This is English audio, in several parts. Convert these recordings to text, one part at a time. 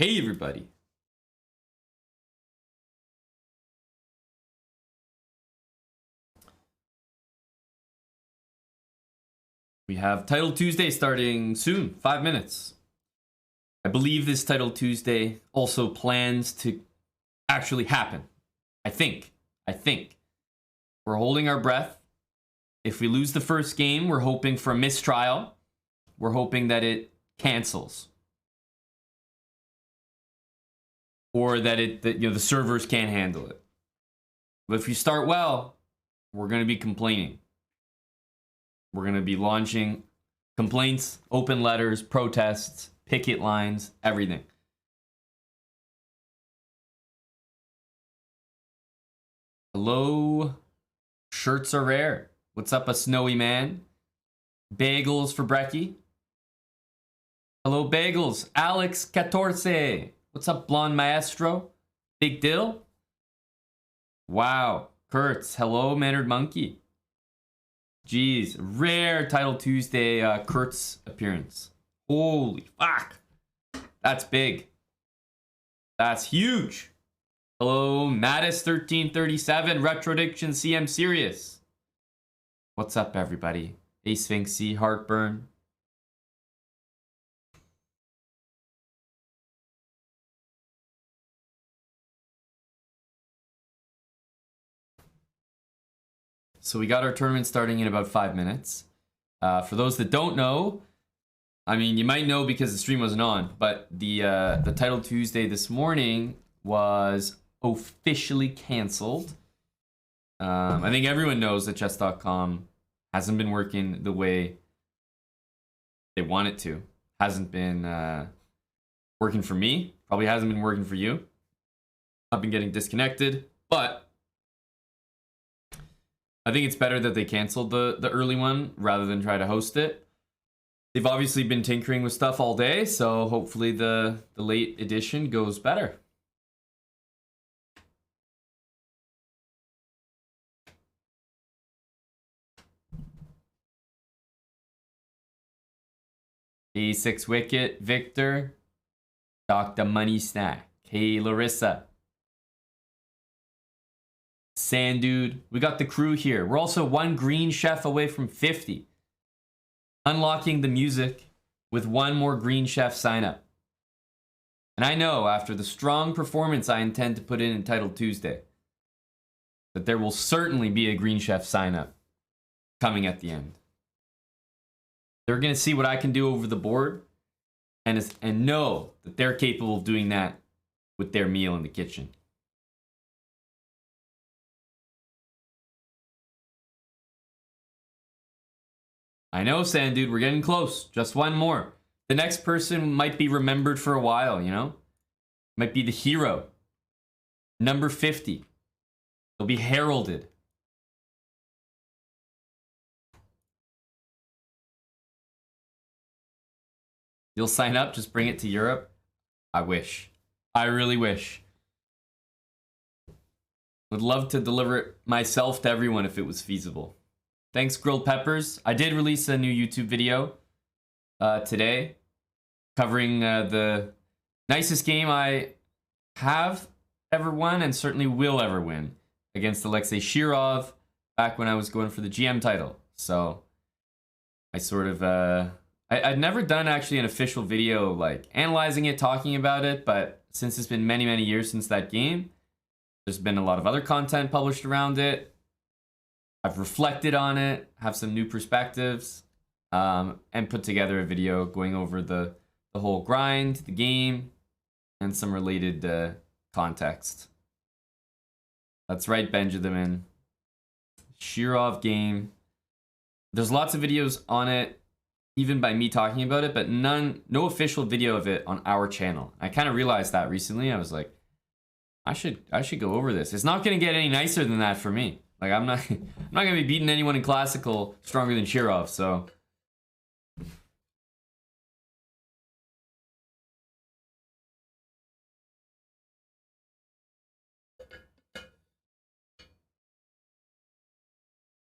Hey everybody. We have Title Tuesday starting soon, 5 minutes. I believe this Title Tuesday also plans to actually happen. I think. We're holding our breath. If we lose the first game, we're hoping for a mistrial. We're hoping that it cancels. Or that the servers can't handle it. But if we start well, we're going to be complaining. We're going to be launching complaints, open letters, protests, picket lines, everything. Hello. Shirts are rare. What's up, a snowy man? Bagels for brekkie. Hello, Bagels. Alex Catorce. What's up, blonde maestro? Big Dill. Wow. Kurtz. Hello, Mannered Monkey. Jeez, rare Title Tuesday Kurtz appearance. Holy fuck. That's big. That's huge. Hello, Mattis1337, Retrodiction CM Serious. What's up, everybody? Asphinxy, Heartburn. So we got our tournament starting in about 5 minutes. For those that don't know, I mean, you might know because the stream wasn't on, but the Title Tuesday this morning was officially canceled. I think everyone knows that chess.com hasn't been working the way they want it to. Hasn't been working for me. Probably hasn't been working for you. I've been getting disconnected, but I think it's better that they canceled the early one rather than try to host it. They've obviously been tinkering with stuff all day, so hopefully the late edition goes better. A6 Wicket, Victor, Dr. Money Snack. Hey, Larissa. Sand Dude. We got the crew here. We're also one green chef away from 50. Unlocking the music with one more green chef sign up. And I know after the strong performance I intend to put in Title Tuesday that there will certainly be a green chef sign up coming at the end. They're going to see what I can do over the board and know that they're capable of doing that with their meal in the kitchen. I know, Sand Dude, we're getting close. Just one more. The next person might be remembered for a while, you know? Might be the hero. Number 50. They'll be heralded. You'll sign up, just bring it to Europe? I wish. I really wish. Would love to deliver it myself to everyone if it was feasible. Thanks, Grilled Peppers. I did release a new YouTube video today covering the nicest game I have ever won and certainly will ever win against Alexei Shirov back when I was going for the GM title. So I sort of, I'd never done actually an official video like analyzing it, talking about it, but since it's been many, many years since that game, there's been a lot of other content published around it. I've reflected on it, have some new perspectives, and put together a video going over the whole grind, the game, and some related context. That's right, Benjamin. Shirov game. There's lots of videos on it, even by me talking about it, but no official video of it on our channel. I kind of realized that recently. I was like, I should go over this. It's not going to get any nicer than that for me. Like, I'm not gonna be beating anyone in classical stronger than Shirov, so.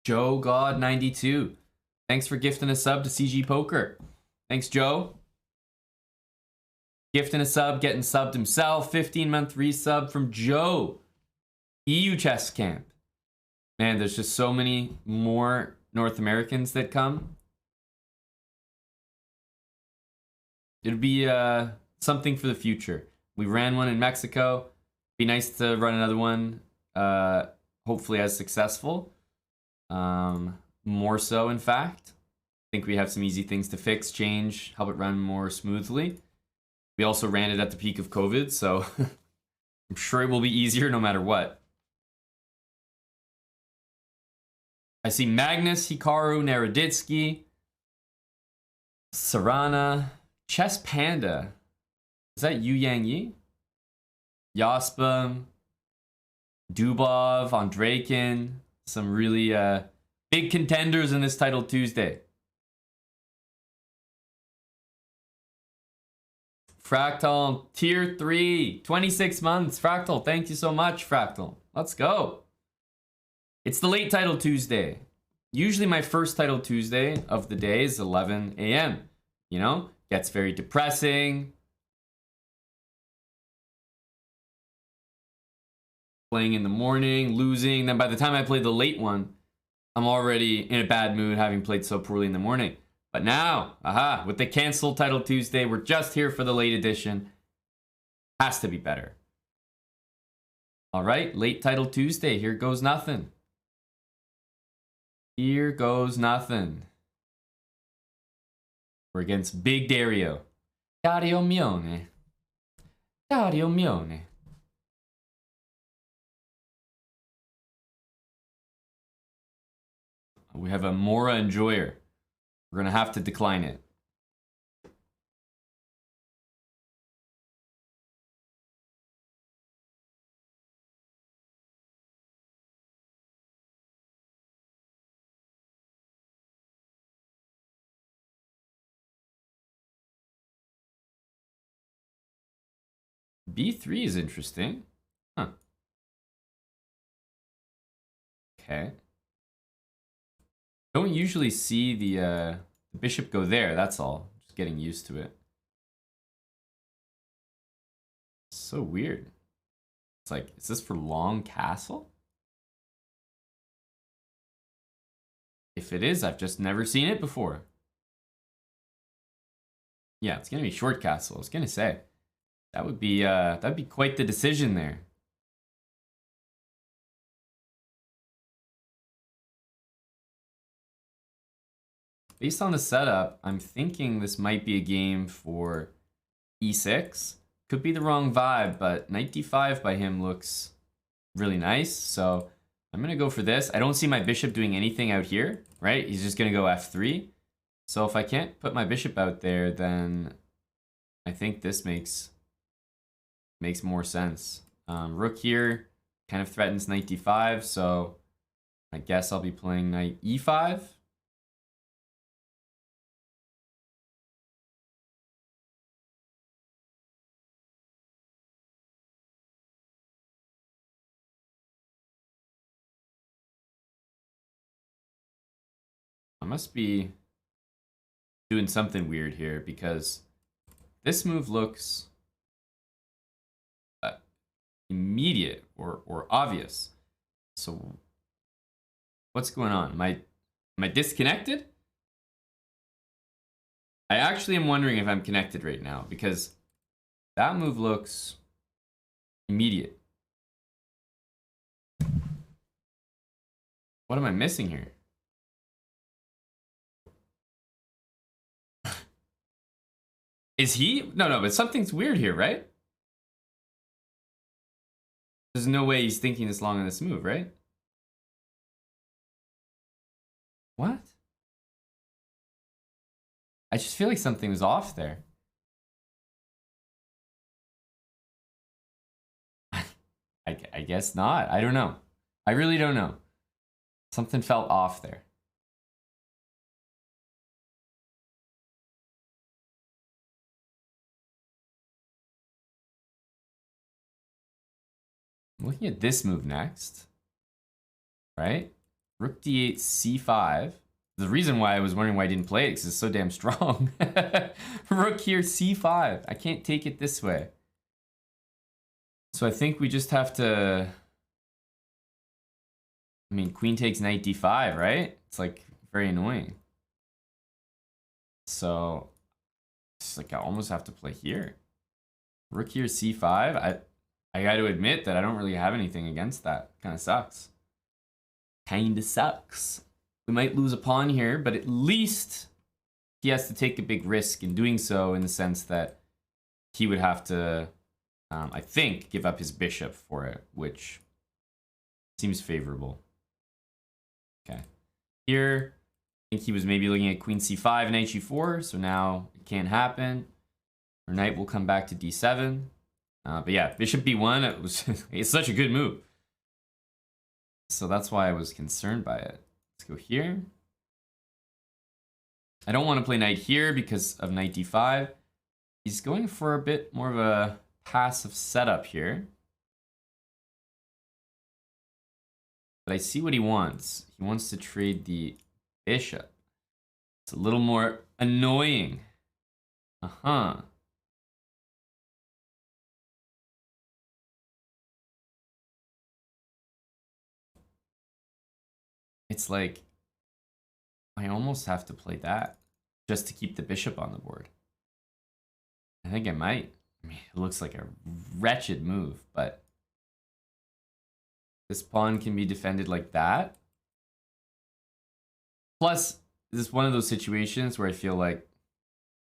Joe God 92. Thanks for gifting a sub to CG Poker. Thanks, Joe. Gifting a sub, getting subbed himself. 15-month resub from Joe. EU Chess Camp. Man, there's just so many more North Americans that come. It'll be something for the future. We ran one in Mexico. Be nice to run another one. Hopefully as successful. More so, in fact. I think we have some easy things to fix, change, help it run more smoothly. We also ran it at the peak of COVID, so I'm sure it will be easier no matter what. I see Magnus, Hikaru, Naroditsky, Sarana, Chess Panda. Is that Yu Yang Yi? Yaspa, Dubov, Andreykin. Some really big contenders in this Title Tuesday. Fractal, tier 3, 26 months. Fractal, thank you so much, Fractal. Let's go. It's the late Title Tuesday. Usually my first Title Tuesday of the day is 11 a.m. You know, gets very depressing. Playing in the morning, losing. Then by the time I play the late one, I'm already in a bad mood having played so poorly in the morning. But now, aha, with the canceled Title Tuesday, we're just here for the late edition. Has to be better. All right, late Title Tuesday. Here goes nothing. Here goes nothing. We're against Big Dario. Dario Mione. Dario Mione. We have a Mora Enjoyer. We're going to have to decline it. B3 is interesting. Huh. Okay. Don't usually see the bishop go there, that's all. Just getting used to it. So weird. It's like, is this for long castle? If it is, I've just never seen it before. Yeah, it's gonna be short castle. I was gonna say that'd be quite the decision there. Based on the setup, I'm thinking this might be a game for e6. Could be the wrong vibe, but knight d5 by him looks really nice. So I'm going to go for this. I don't see my bishop doing anything out here, right? He's just going to go f3. So if I can't put my bishop out there, then I think this makes more sense. Rook here kind of threatens knight d5, so I guess I'll be playing knight e5. I must be doing something weird here because this move looks immediate or obvious. So what's going on? Am I disconnected? I actually am wondering if I'm connected right now because that move looks immediate. What am I missing here? Is he? No, but something's weird here, right? There's no way he's thinking this long on this move, right? What? I just feel like something was off there. I guess not. I don't know. I really don't know. Something felt off there. I'm looking at this move next. Right? Rook d8, c5. The reason why I was wondering why I didn't play it is it's so damn strong. Rook here, c5. I can't take it this way. So I think we just have to... I mean, queen takes knight d5, right? It's like very annoying. So it's like I almost have to play here. Rook here, c5. I got to admit that I don't really have anything against that. Kind of sucks. Kind of sucks. We might lose a pawn here, but at least he has to take a big risk in doing so, in the sense that he would have to, I think, give up his bishop for it, which seems favorable. Okay. Here, I think he was maybe looking at queen c5, knight g4, so now it can't happen. Our knight will come back to d7. But yeah, bishop b1, it's such a good move. So that's why I was concerned by it. Let's go here. I don't want to play knight here because of knight d5. He's going for a bit more of a passive setup here. But I see what he wants. He wants to trade the bishop. It's a little more annoying. Uh-huh. It's like, I almost have to play that just to keep the bishop on the board. I think I might. I mean, it looks like a wretched move, but this pawn can be defended like that. Plus, this is one of those situations where I feel like,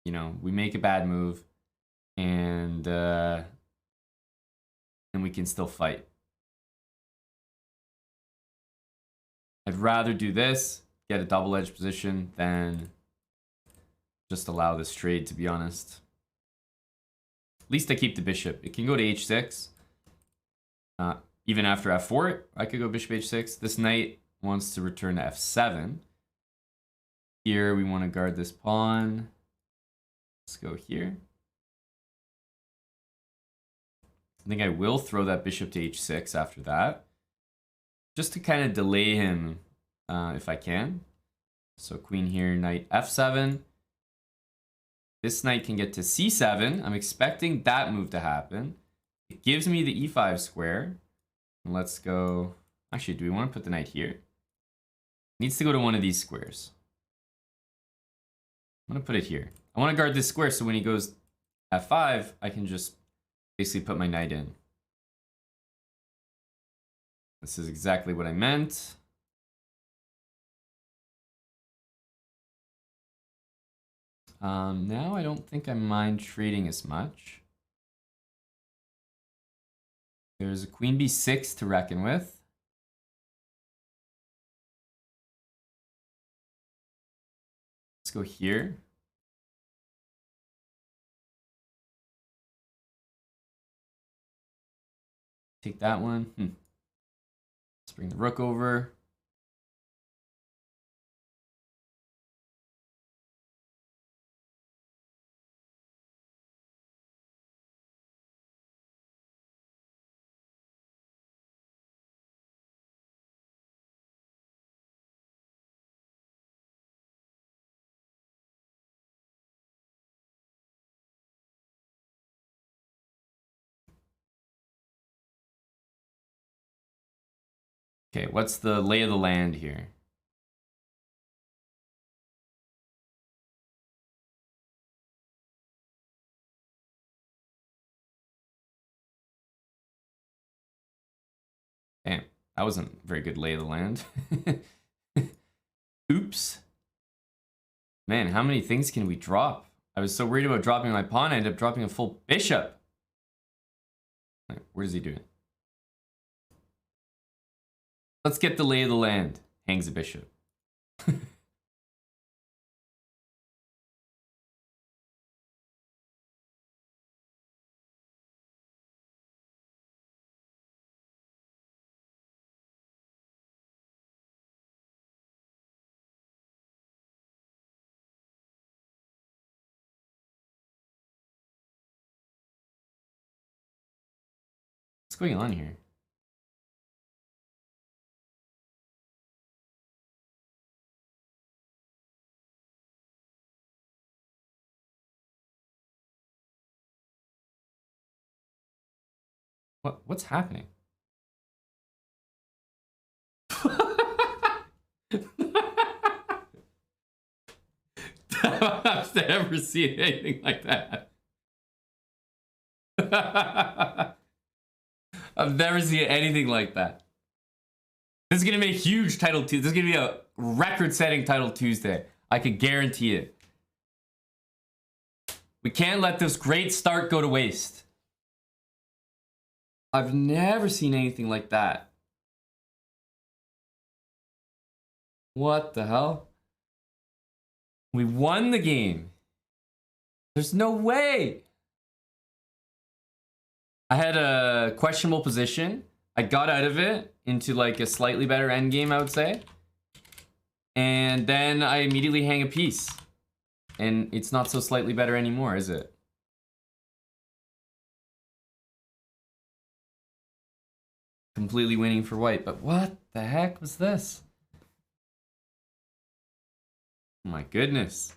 you know, we make a bad move and we can still fight. I'd rather do this, get a double-edged position, than just allow this trade, to be honest. At least I keep the bishop. It can go to h6. Even after f4, I could go bishop h6. This knight wants to return to f7. Here, we want to guard this pawn. Let's go here. I think I will throw that bishop to h6 after that, just to kind of delay him if I can. So queen here, knight f7. This knight can get to c7. I'm expecting that move to happen. It gives me the e5 square. And let's go... Actually, do we want to put the knight here? It needs to go to one of these squares. I'm going to put it here. I want to guard this square so when he goes f5, I can just basically put my knight in. This is exactly what I meant. Now I don't think I mind trading as much. There's a queen b6 to reckon with. Let's go here. Take that one. Let's bring the rook over. Okay, what's the lay of the land here? Damn, that wasn't a very good lay of the land. Oops. Man, how many things can we drop? I was so worried about dropping my pawn, I ended up dropping a full bishop. Wait, what is he doing? Let's get the lay of the land. Hangs a bishop. What's going on here? What's happening? I've never seen anything like that. I've never seen anything like that. This is gonna be a huge Title Tuesday. This is gonna be a record-setting Title Tuesday. I can guarantee it. We can't let this great start go to waste. I've never seen anything like that. What the hell? We won the game. There's no way. I had a questionable position. I got out of it into like a slightly better endgame, I would say. And then I immediately hang a piece. And it's not so slightly better anymore, is it? Completely winning for white, but what the heck was this? Oh my goodness.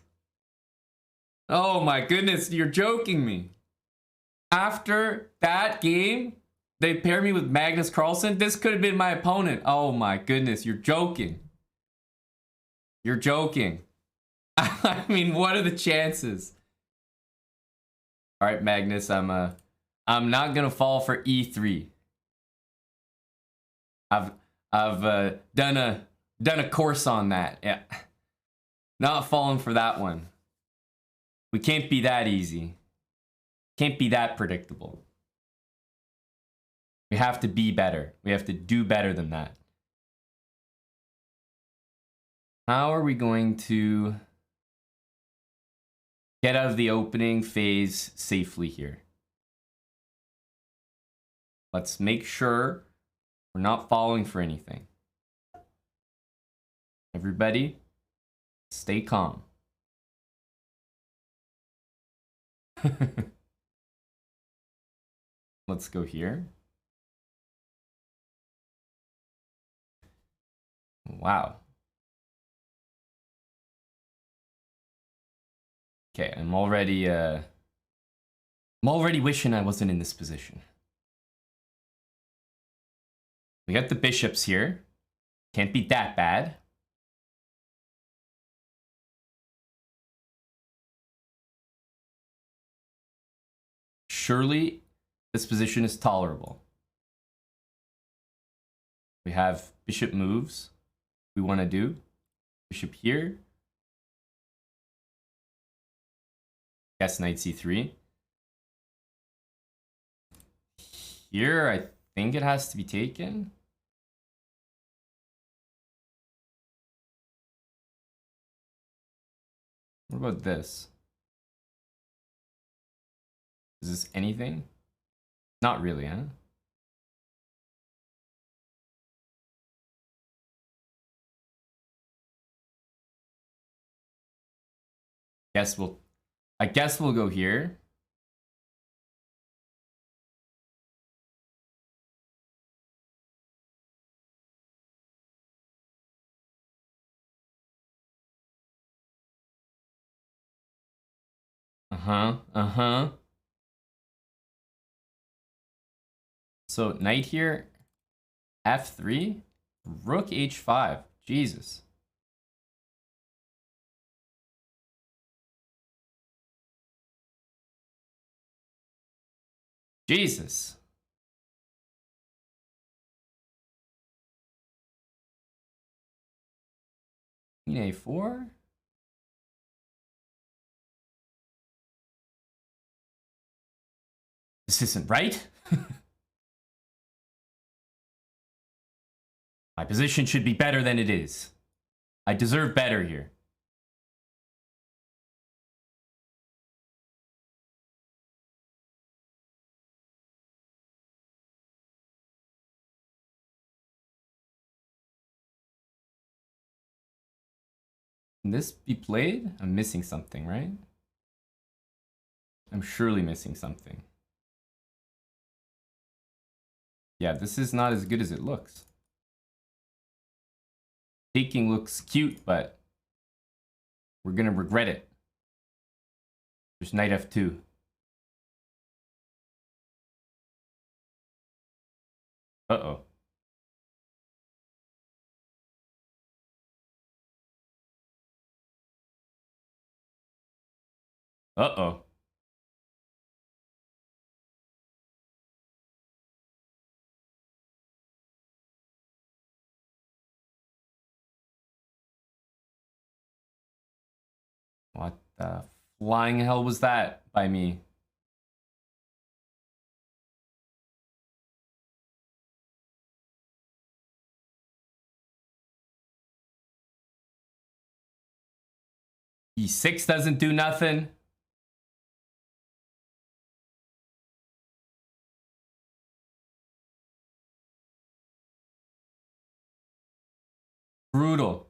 Oh my goodness, you're joking me. After that game, they paired me with Magnus Carlsen. This could have been my opponent. Oh my goodness, you're joking. You're joking. I mean, what are the chances? All right, Magnus, I'm not gonna fall for E3. I've done a course on that. Yeah, not falling for that one. We can't be that easy. Can't be that predictable. We have to be better. We have to do better than that. How are we going to get out of the opening phase safely here? Let's make sure we're not falling for anything. Everybody, stay calm. Let's go here. Wow. Okay, I'm already wishing I wasn't in this position. We got the bishops here. Can't be that bad. Surely this position is tolerable. We have bishop moves we want to do. Bishop here. Guess knight c3. Here, I think it has to be taken. What about this? Is this anything? Not really, huh? I guess we'll go here. Uh-huh. So knight here, f3, rook h5. Jesus. Jesus. Queen a4. This isn't right. My position should be better than it is. I deserve better here. Can this be played? I'm missing something, right? I'm surely missing something. Yeah, this is not as good as it looks. Taking looks cute, but we're gonna regret it. There's knight f2. Uh-oh. What the flying hell was that by me? E6 doesn't do nothing. Brutal.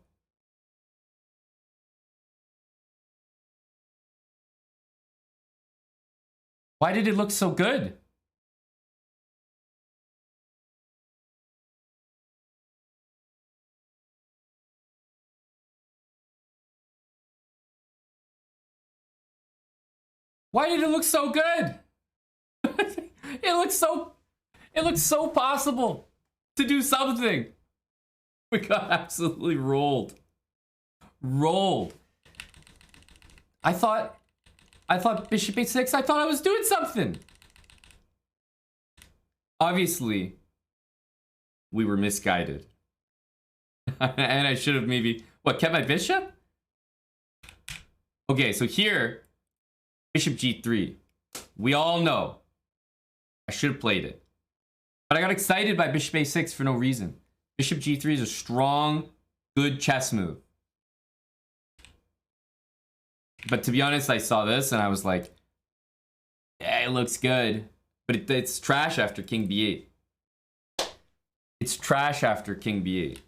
Why did it look so good? Why did it look so good? It looks so possible to do something. We got absolutely rolled. Rolled. I thought bishop a6, I thought I was doing something. Obviously, we were misguided. And I should have maybe, what, kept my bishop? Okay, so here, bishop g3. We all know I should have played it. But I got excited by bishop a6 for no reason. Bishop g3 is a strong, good chess move. But to be honest, I saw this and I was like, yeah, it looks good. But it's trash after king b8. It's trash after king b8.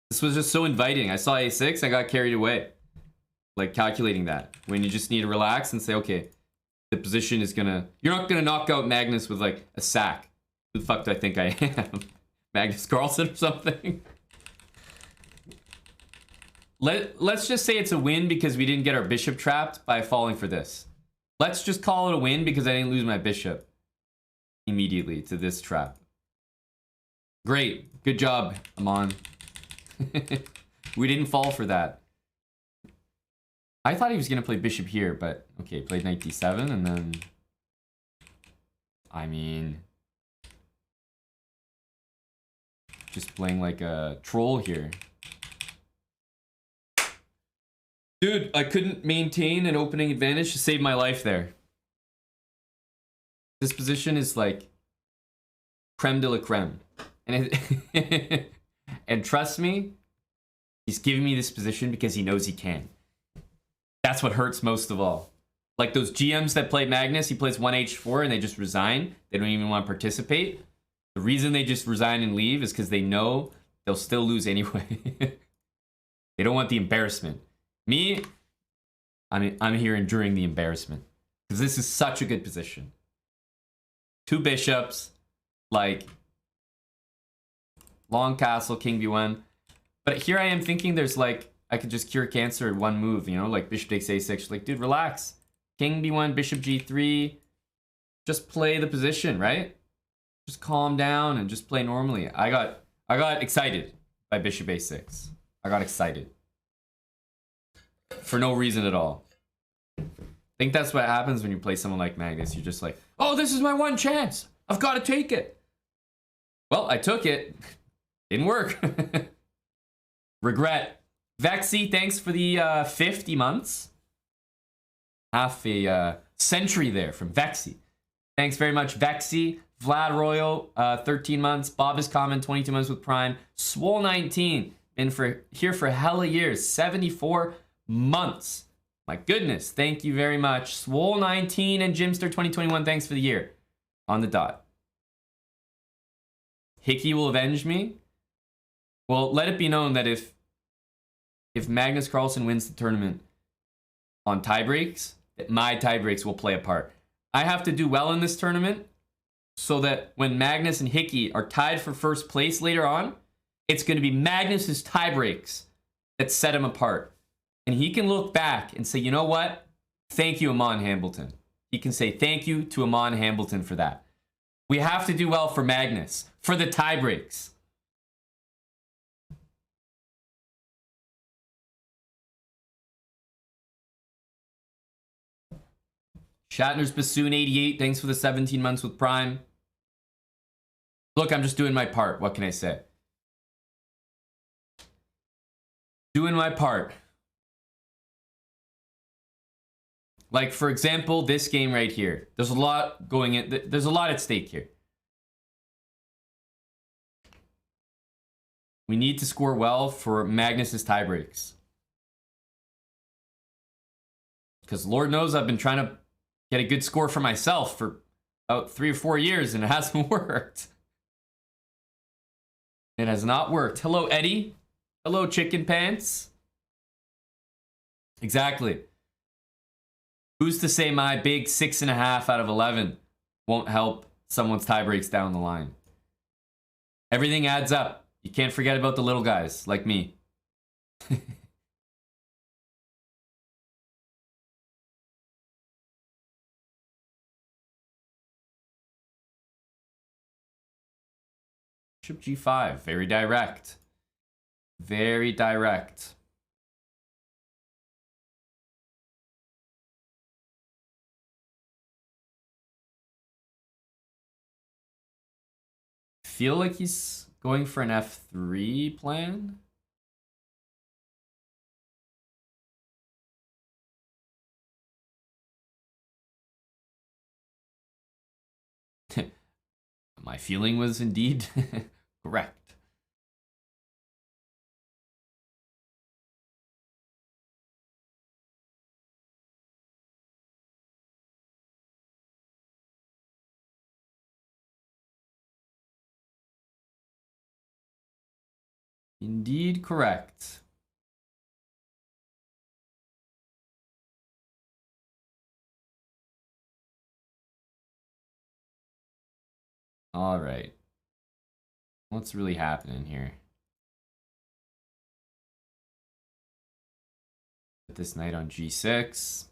This was just so inviting. I saw a6, I got carried away. Like calculating that. When you just need to relax and say, okay, the position is gonna... You're not gonna knock out Magnus with like a sack. Who the fuck do I think I am? Magnus Carlsen or something? Let's just say it's a win because we didn't get our bishop trapped by falling for this. Let's just call it a win because I didn't lose my bishop immediately to this trap. Great. Good job, Aman. We didn't fall for that. I thought he was going to play bishop here, but okay, played knight d7 and then... I mean... Just playing like a troll here. Dude, I couldn't maintain an opening advantage to save my life there. This position is like creme de la creme. And, and trust me, he's giving me this position because he knows he can. That's what hurts most of all. Like those GMs that play Magnus, he plays 1h4 and they just resign. They don't even want to participate. The reason they just resign and leave is because they know they'll still lose anyway. They don't want the embarrassment. Me, I'm here enduring the embarrassment because this is such a good position. Two bishops, like long castle, king b1. But here I am thinking there's like, I could just cure cancer in one move, you know, like bishop takes a6. Like, dude, relax. King b1, bishop g3. Just play the position, right? Just calm down and just play normally. I got excited by bishop a6. I got excited. For no reason at all. I think that's what happens when you play someone like Magnus. You're just like, oh, this is my one chance. I've got to take it. Well, I took it. Didn't work. Regret. Vexy, thanks for the 50 months. Half a century there from Vexy. Thanks very much, Vexy. Vlad Royal, 13 months. Bob is common, 22 months with Prime. Swole 19, been here for hella years. 74 months. My goodness, thank you very much. Swole 19 and Jimster 2021, thanks for the year. On the dot. Hickey will avenge me. Well, let it be known that if Magnus Carlsen wins the tournament on tiebreaks, my tiebreaks will play a part. I have to do well in this tournament so that when Magnus and Hickey are tied for first place later on, it's going to be Magnus's tiebreaks that set him apart. And he can look back and say, you know what? Thank you, Aman Hambleton. He can say thank you to Aman Hambleton for that. We have to do well for Magnus, for the tiebreaks. Shatner's Bassoon 88, thanks for the 17 months with Prime. Look, I'm just doing my part. What can I say? Doing my part. Like, for example, this game right here. There's a lot going in. There's a lot at stake here. We need to score well for Magnus's tiebreaks. Because Lord knows I've been trying to get a good score for myself for about 3 or 4 years and it hasn't worked. It has not worked. Hello, Eddie. Hello, Chicken Pants. Exactly. Who's to say my big 6.5 out of 11 won't help someone's tiebreaks down the line? Everything adds up. You can't forget about the little guys like me. Bishop G5, very direct. Very direct. Feel like he's going for an F3 plan. My feeling was indeed correct. Indeed correct. All right. What's really happening here? Put this knight on G6.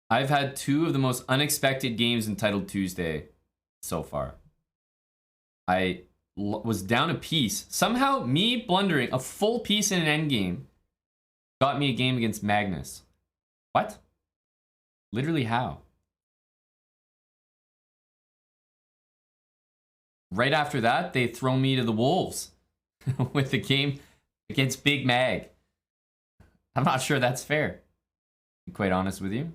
I've had 2 of the most unexpected games in Titled Tuesday so far. I was down a piece. Somehow, me blundering a full piece in an endgame got me a game against Magnus. What? Literally how? Right after that, they throw me to the wolves with the game against Big Mag. I'm not sure that's fair, to be quite honest with you.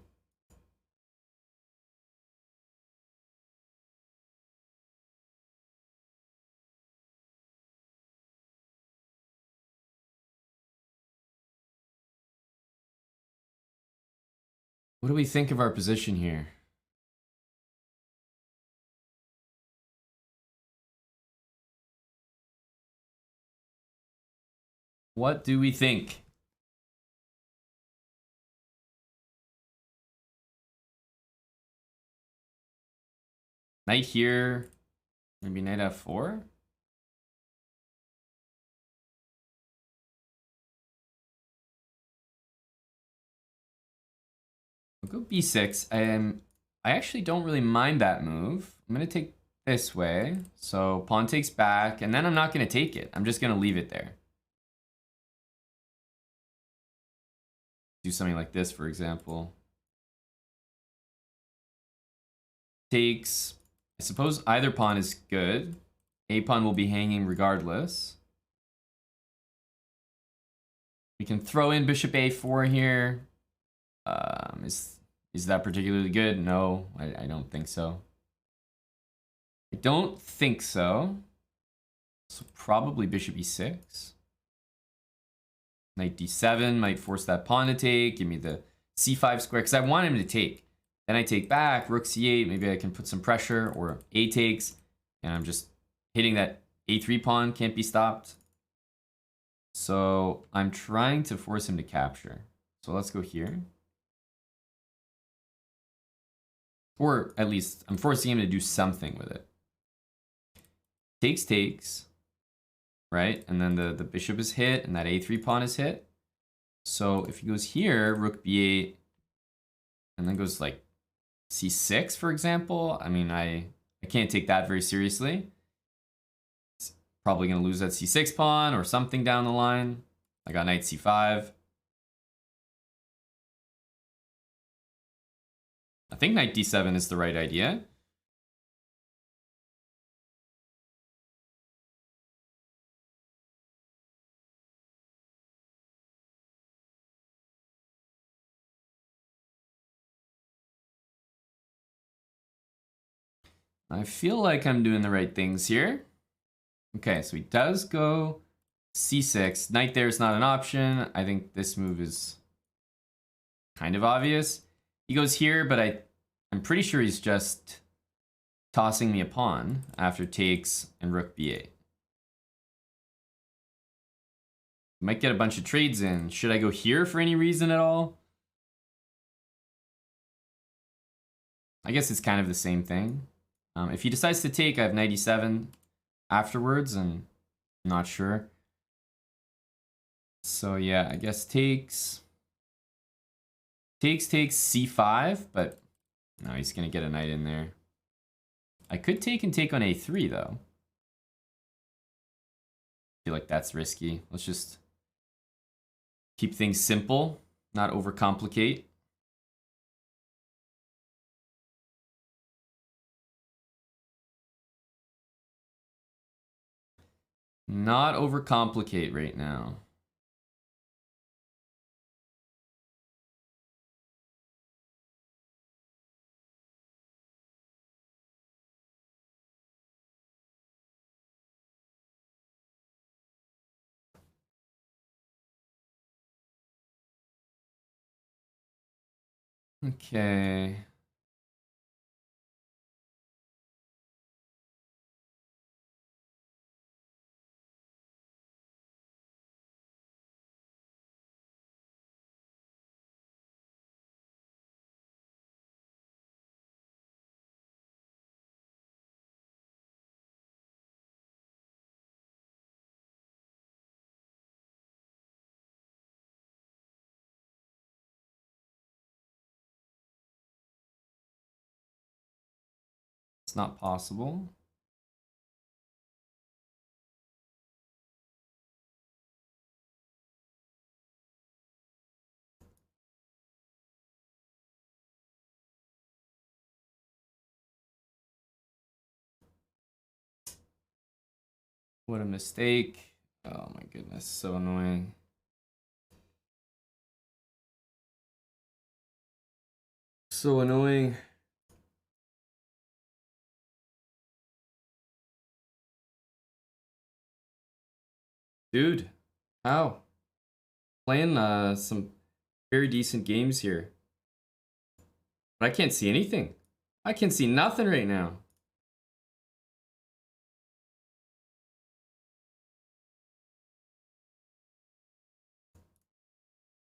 What do we think of our position here? What do we think? Knight here, maybe knight f4? I'll go b6. I actually don't really mind that move. I'm going to take this way. So pawn takes back, and then I'm not going to take it. I'm just going to leave it there. Do something like this, for example. Takes. I suppose either pawn is good. A pawn will be hanging regardless. We can throw in bishop a4 here. Is that particularly good? No, I don't think so. I don't think so. So probably bishop e6. Knight d7 might force that pawn to take. Give me the c5 square because I want him to take. Then I take back, rook c8. Maybe I can put some pressure, or a takes. And I'm just hitting that a3 pawn. Can't be stopped. So I'm trying to force him to capture. So let's go here. Or at least I'm forcing him to do something with it. Takes, takes. Right? And then the bishop is hit and that a3 pawn is hit. So if he goes here, rook b8, and then goes like c6, for example, I mean, I can't take that very seriously. Probably going to lose that c6 pawn or something down the line. I got knight c5. I think knight d7 is the right idea. I feel like I'm doing the right things here. Okay, so he does go c6. Knight there is not an option. I think this move is kind of obvious. He goes here, but I'm pretty sure he's just tossing me a pawn after takes and rook b8. Might get a bunch of trades in. Should I go here for any reason at all? I guess it's kind of the same thing. If he decides to take, I have knight e7 afterwards, and I'm not sure. So yeah, I guess takes c5, but no, he's gonna get a knight in there. I could take and take on a3 though. I feel like that's risky. Let's just keep things simple, not overcomplicate. Not overcomplicate right now. Okay. It's not possible. What a mistake. Oh my goodness, so annoying. So annoying. Dude, how? Playing some very decent games here. But I can't see anything. I can see nothing right now.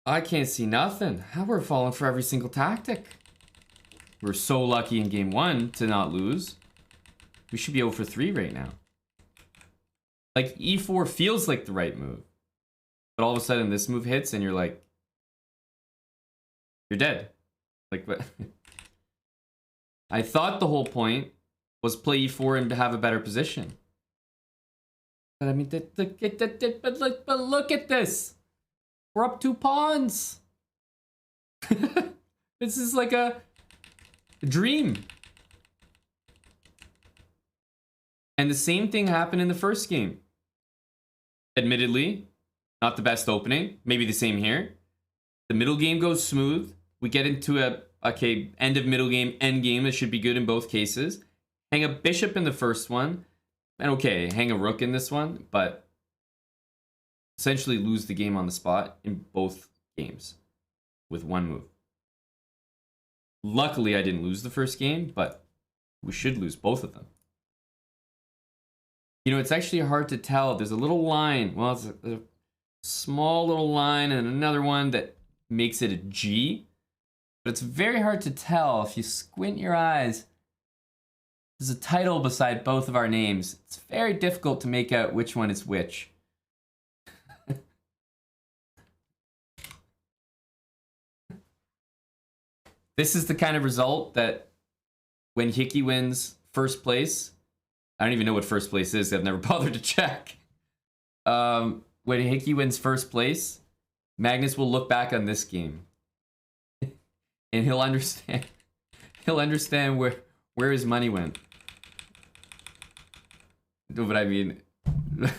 I can't see nothing. How we're falling for every single tactic. We're so lucky in game 1 to not lose. We should be 0 for 3 right now. Like, e4 feels like the right move. But all of a sudden this move hits and you're like, you're dead. Like, what? I thought the whole point was play e4 and to have a better position. But I mean, but look at this. We're up 2 pawns. This is like a dream. And the same thing happened in the first game. Admittedly, not the best opening. Maybe the same here. The middle game goes smooth. We get into a, okay, end of middle game, end game. It should be good in both cases. Hang a bishop in the first one. And okay, hang a rook in this one. But essentially lose the game on the spot in both games with one move. Luckily, I didn't lose the first game, but we should lose both of them. You know, it's actually hard to tell. There's a little line. Well, it's a small little line and another one that makes it a G. But it's very hard to tell if you squint your eyes. There's a title beside both of our names. It's very difficult to make out which one is which. This is the kind of result that when Hickey wins first place, I don't even know what first place is. I've never bothered to check. When Hickey wins first place, Magnus will look back on this game, and he'll understand. He'll understand where his money went. But I mean,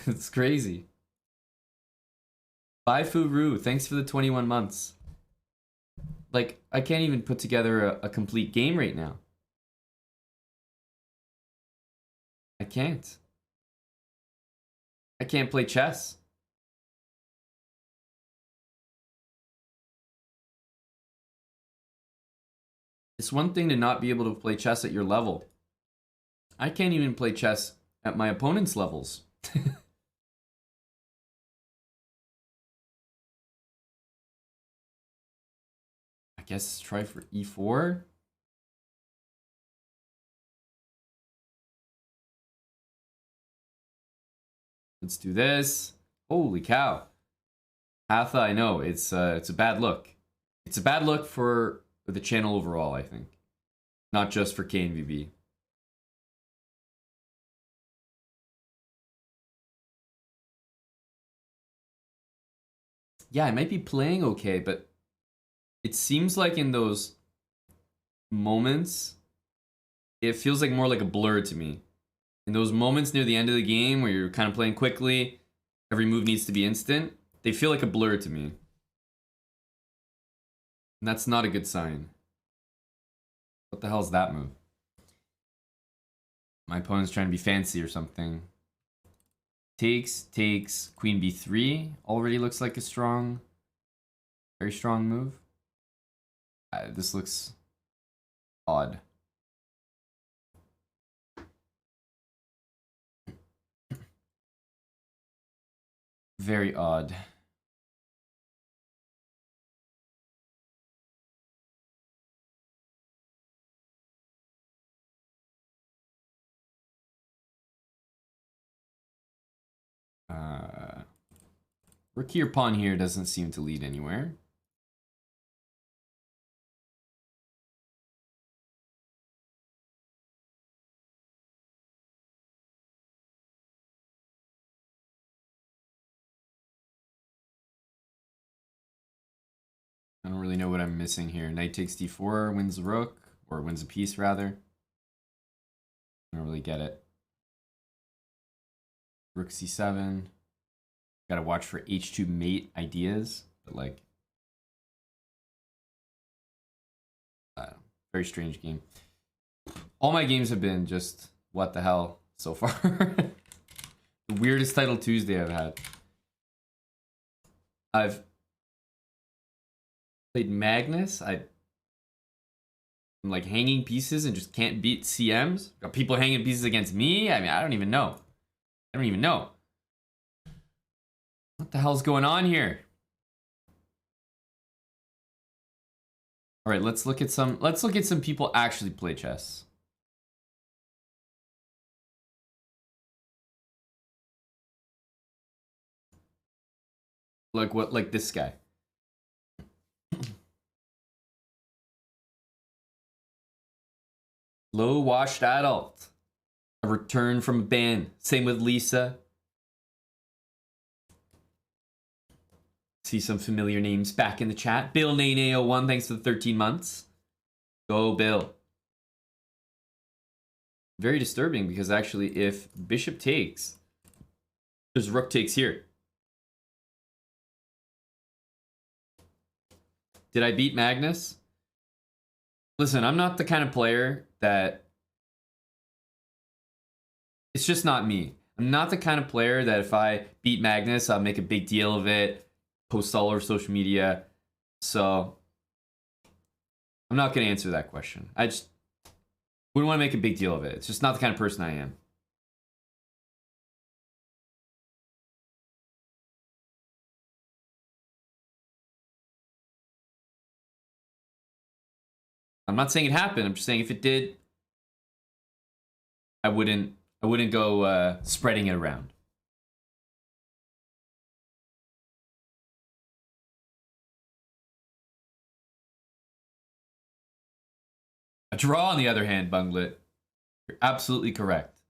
it's crazy. Bye Furu, thanks for the 21 months. Like, I can't even put together a complete game right now. I can't. I can't play chess. It's one thing to not be able to play chess at your level. I can't even play chess at my opponent's levels. I guess try for e4. Let's do this. Holy cow. Hatha, I know, it's a bad look. It's a bad look for the channel overall, I think. Not just for KNVB. Yeah, I might be playing okay, but it seems like in those moments, it feels like more like a blur to me. In those moments near the end of the game where you're kind of playing quickly, every move needs to be instant, they feel like a blur to me. And that's not a good sign. What the hell is that move? My opponent's trying to be fancy or something. Takes, queen b3. Already looks like a strong, very strong move. This looks odd. Very odd. Rook here, pawn here doesn't seem to lead anywhere. I don't really know what I'm missing here. Knight takes d4, wins the rook, or wins a piece rather. I don't really get it. Rook c7. Gotta watch for h2 mate ideas, but like, very strange game. All my games have been just what the hell so far. The weirdest title Tuesday I've had. I've played Magnus. I'm like hanging pieces and just can't beat CMs. Got people hanging pieces against me. I mean, I don't even know. I don't even know. What the hell's going on here? All right, let's look at some people actually play chess. Like this guy. Low washed adult. A return from a ban. Same with Lisa. See some familiar names back in the chat. Bill Nane01, thanks for the 13 months. Go, Bill. Very disturbing because actually if bishop takes, there's rook takes here. Did I beat Magnus? Listen, I'm not the kind of player that... It's just not me. I'm not the kind of player that if I beat Magnus, I'll make a big deal of it, post all over social media. So I'm not going to answer that question. I just wouldn't want to make a big deal of it. It's just not the kind of person I am. I'm not saying it happened. I'm just saying if it did, I wouldn't go spreading it around. A draw, on the other hand, Bunglet, you're absolutely correct.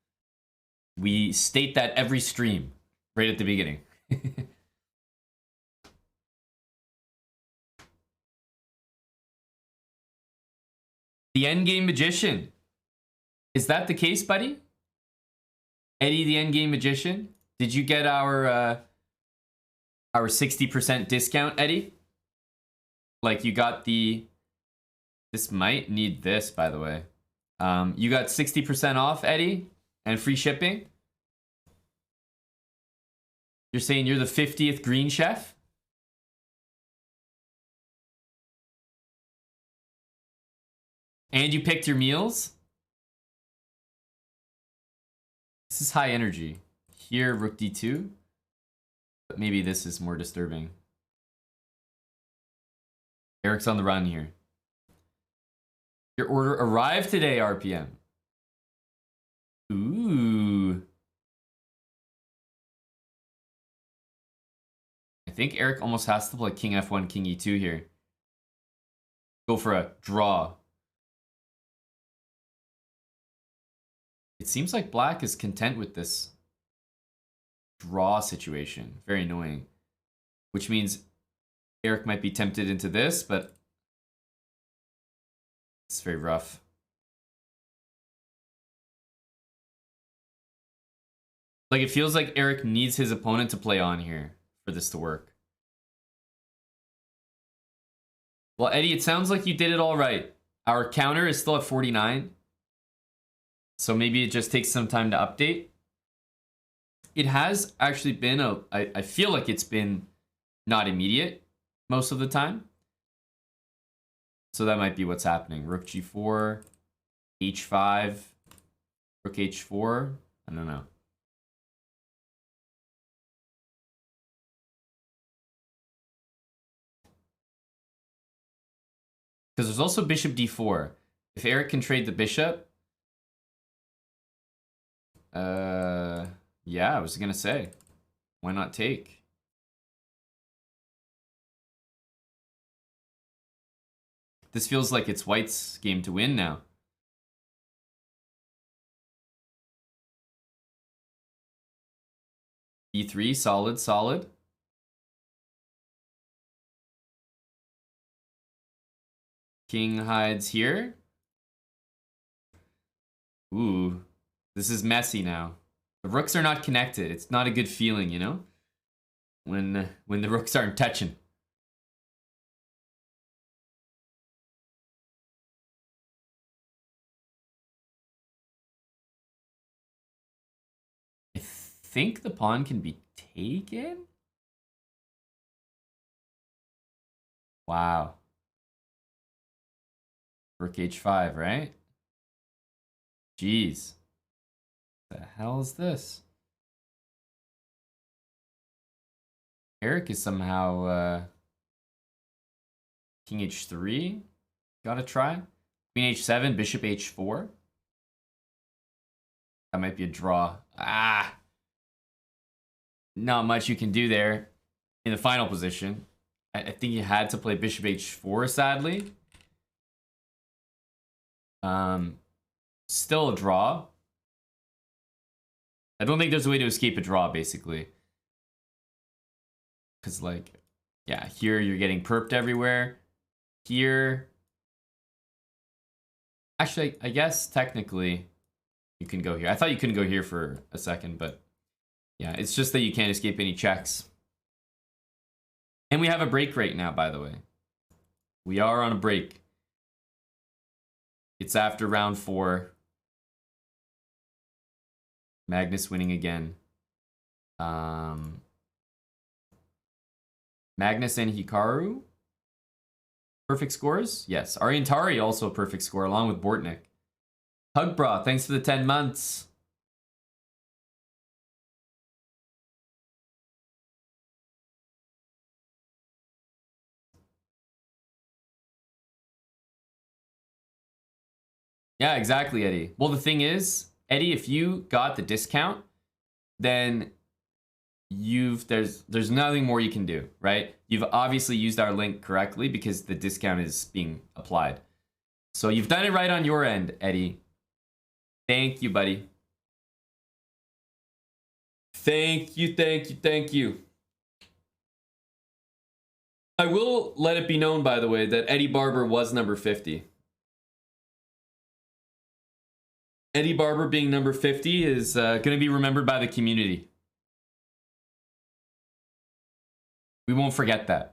We state that every stream, right at the beginning. The Endgame Magician. Is that the case, buddy? Eddie, the Endgame Magician? Did you get our 60% discount, Eddie? Like, you got the... This might need this, by the way. You got 60% off, Eddie? And free shipping? You're saying you're the 50th Green Chef? And you picked your meals? This is high energy. Here, Rook D2. But maybe this is more disturbing. Eric's on the run here. Your order arrived today, RPM. Ooh. I think Eric almost has to play King F1, King E2 here. Go for a draw. It seems like Black is content with this draw situation. Very annoying. Which means Eric might be tempted into this, but it's very rough. Like, it feels like Eric needs his opponent to play on here for this to work. Well, Eddie, it sounds like you did it all right. Our counter is still at 49. So maybe it just takes some time to update. It has actually been I feel like it's been not immediate most of the time. So that might be what's happening. Rook G4, H5, Rook H4. I don't know. Because there's also Bishop D4. If Eric can trade the bishop. Yeah, I was gonna say. Why not take? This feels like it's White's game to win now. E3, solid, solid. King hides here. Ooh, this is messy now. The rooks are not connected. It's not a good feeling, you know? When the rooks aren't touching. I think the pawn can be taken? Wow. Rook H5, right? Jeez. What the hell is this? Eric is somehow King H3. Gotta try. Queen H7, Bishop H4. That might be a draw. Ah! Not much you can do there in the final position. I think you had to play Bishop H4, sadly. Still a draw. I don't think there's a way to escape a draw, basically. Because, like, yeah, here you're getting perped everywhere. Here... Actually, I guess, technically, you can go here. I thought you couldn't go here for a second, but... Yeah, it's just that you can't escape any checks. And we have a break right now, by the way. We are on a break. It's after round 4. Magnus winning again. Magnus and Hikaru. Perfect scores? Yes. Ariantari also a perfect score, along with Bortnik. Hugbra, thanks for the 10 months. Yeah, exactly, Eddie. Well, the thing is, Eddie, if you got the discount, then there's nothing more you can do, right? You've obviously used our link correctly because the discount is being applied. So you've done it right on your end, Eddie. Thank you, buddy. Thank you, thank you, thank you. I will let it be known, by the way, that Eddie Barber was number 50. Eddie Barber being number 50 is going to be remembered by the community. We won't forget that.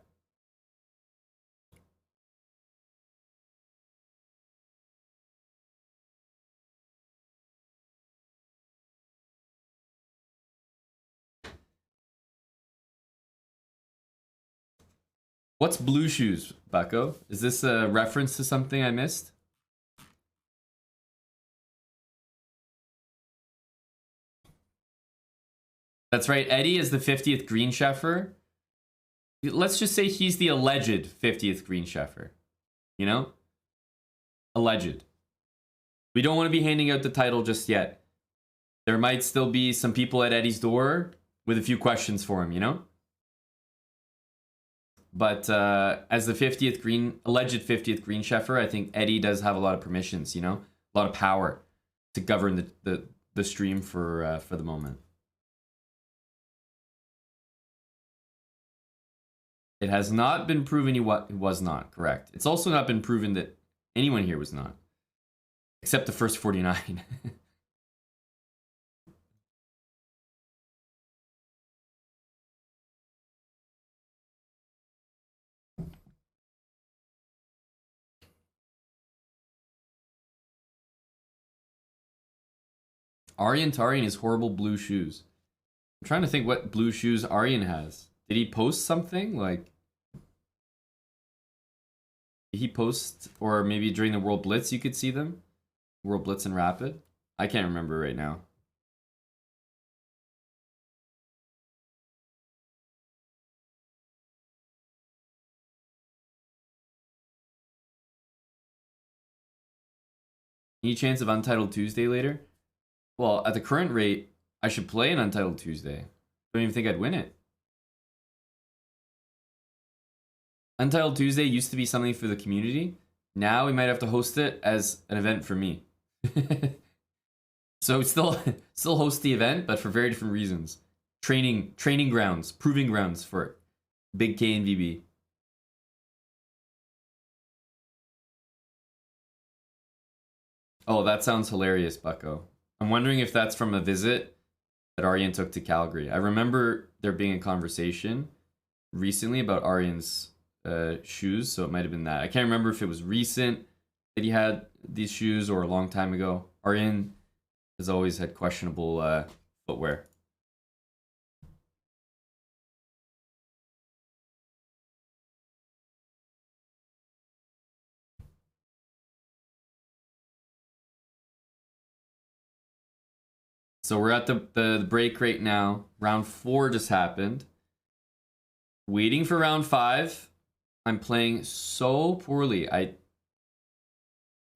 What's Blue Shoes, Bucko? Is this a reference to something I missed? That's right. Eddie is the 50th Green Cheffer. Let's just say he's the alleged 50th Green Cheffer. You know? Alleged. We don't want to be handing out the title just yet. There might still be some people at Eddie's door with a few questions for him, you know? But as the 50th Green, alleged 50th Green Cheffer, I think Eddie does have a lot of permissions, you know? A lot of power to govern the stream for the moment. It has not been proven he was not, correct. It's also not been proven that anyone here was not. Except the first 49. Aryan Tari in his horrible blue shoes. I'm trying to think what blue shoes Aryan has. Did he post something? Like, did he post, or maybe during the World Blitz you could see them? World Blitz and Rapid? I can't remember right now. Any chance of Untitled Tuesday later? Well, at the current rate, I should play an Untitled Tuesday. Don't even think I'd win it. Untitled Tuesday used to be something for the community. Now we might have to host it as an event for me. So still host the event, but for very different reasons. Training grounds, proving grounds for Big K and VB. Oh, that sounds hilarious, Bucko. I'm wondering if that's from a visit that Aryan took to Calgary. I remember there being a conversation recently about Aryan's shoes, so it might have been that. I can't remember if it was recent that he had these shoes or a long time ago. Aryan has always had questionable footwear. So we're at the break right now. Round 4 just happened. Waiting for round 5. I'm playing so poorly. I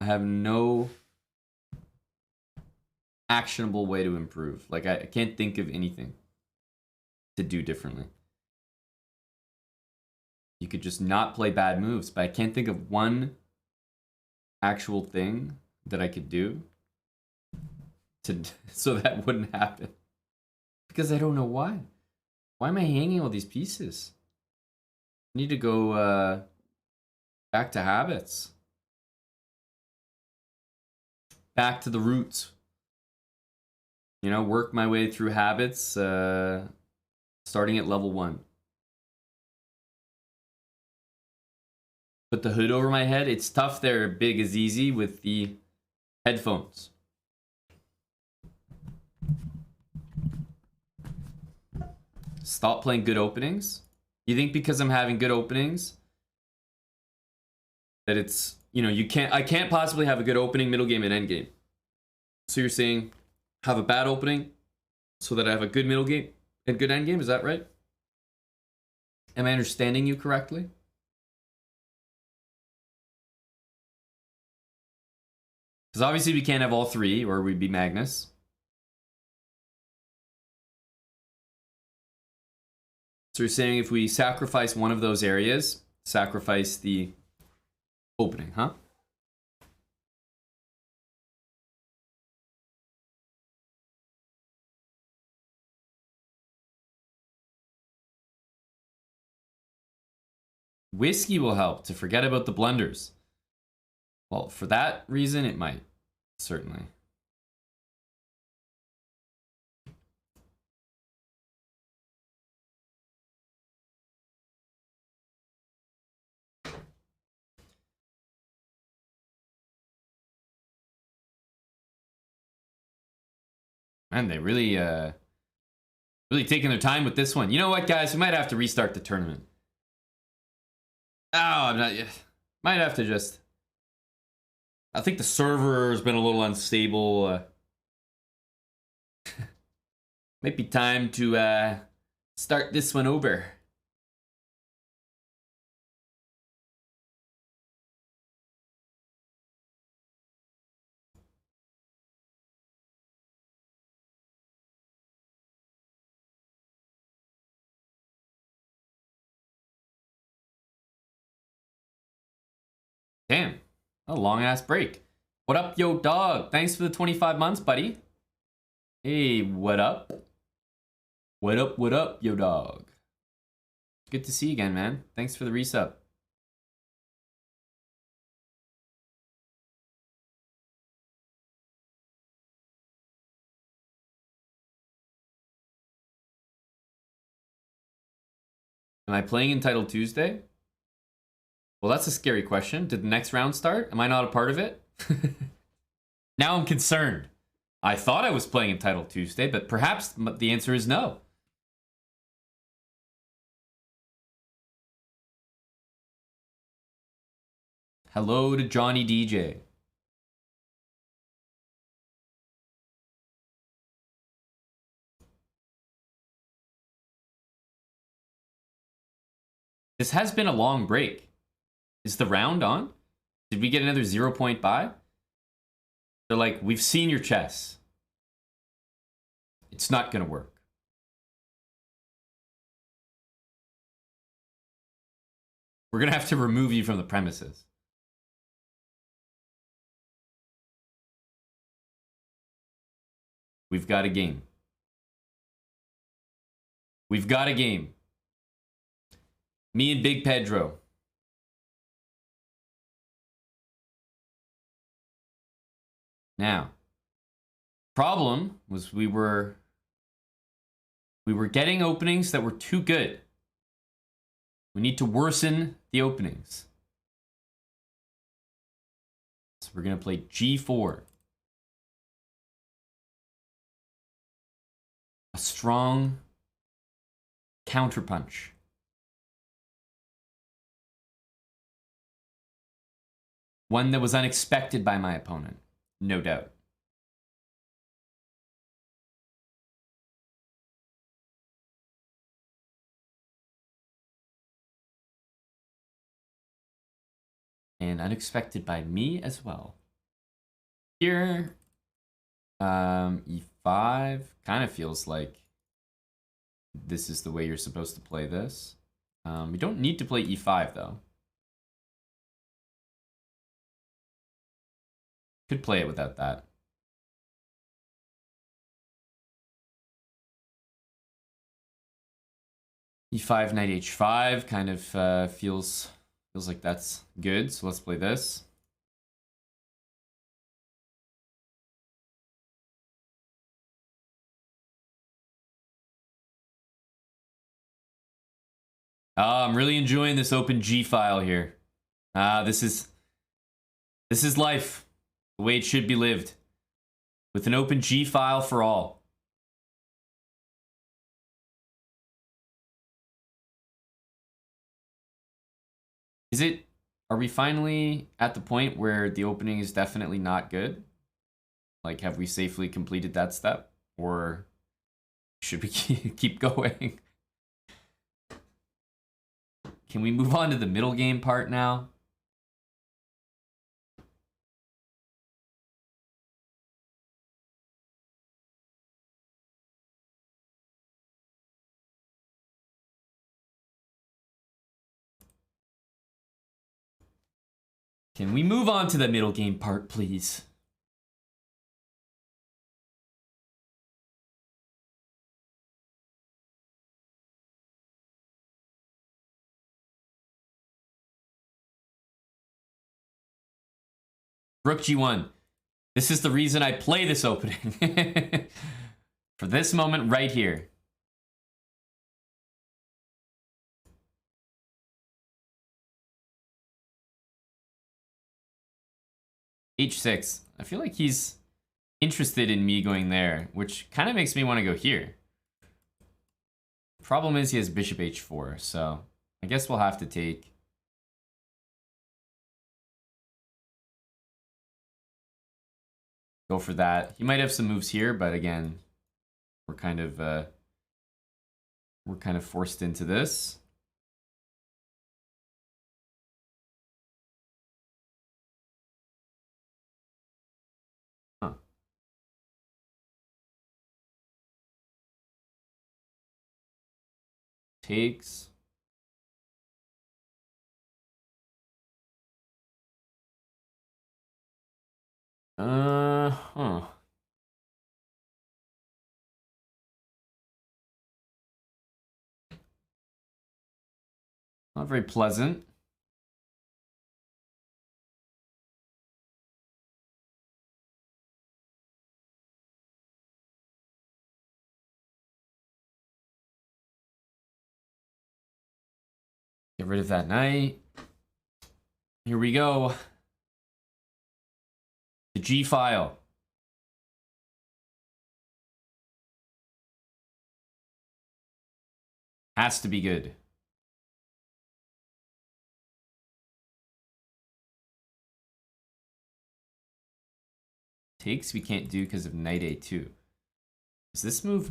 have no actionable way to improve. Like, I can't think of anything to do differently. You could just not play bad moves, but I can't think of one actual thing that I could do so that wouldn't happen. Because I don't know why. Why am I hanging all these pieces? I need to go back to habits. Back to the roots. You know, work my way through habits, starting at level 1. Put the hood over my head. It's tough there, Big is easy with the headphones. Stop playing good openings. You think because I'm having good openings that it's, you know, I can't possibly have a good opening, middle game, and end game. So you're saying have a bad opening so that I have a good middle game and good end game? Is that right? Am I understanding you correctly? Because obviously we can't have all 3 or we'd be Magnus. So you're saying if we sacrifice one of those areas, sacrifice the opening, huh? Whiskey will help to forget about the blunders. Well, for that reason, it might. Certainly. Man, they really taking their time with this one. You know what, guys? We might have to restart the tournament. Oh, I'm not yet. Might have to just... I think the server has been a little unstable. Might be time to start this one over. Damn, a long ass break. What up, yo dog? Thanks for the 25 months, buddy. Hey, what up? What up, yo dog? Good to see you again, man. Thanks for the resub. Am I playing Entitled Tuesday? Well, that's a scary question. Did the next round start? Am I not a part of it? Now I'm concerned. I thought I was playing Entitled Tuesday, but perhaps the answer is no. Hello to Johnny DJ. This has been a long break. Is the round on? Did we get another 0 point buy? They're like, we've seen your chess. It's not gonna work. We're gonna have to remove you from the premises. We've got a game. We've got a game. Me and Big Pedro. Now, problem was we were getting openings that were too good. We need to worsen the openings. So we're going to play G4. A strong counterpunch. One that was unexpected by my opponent, no doubt. And unexpected by me as well. Here, E5 kind of feels like this is the way you're supposed to play this. We don't need to play E5 though. Could play it without that. E5, knight H5 kind of feels like that's good. So let's play this. I'm really enjoying this open G file here. This is life, the way it should be lived, with an open G file for all. Are we finally at the point where the opening is definitely not good? Like, have we safely completed that step? Or should we keep going? Can we move on to the middle game part now? Can we move on to the middle game part, please? Rook G1. This is the reason I play this opening. For this moment right here. H6. I feel like he's interested in me going there, which kind of makes me want to go here. Problem is he has bishop h4, so I guess we'll have to take. Go for that. He might have some moves here, but again, we're kind of forced into this. Huh. Takes. Huh. Not very pleasant. Get rid of that knight. Here we go. The G file. Has to be good. Takes we can't do because of knight a2. Is this move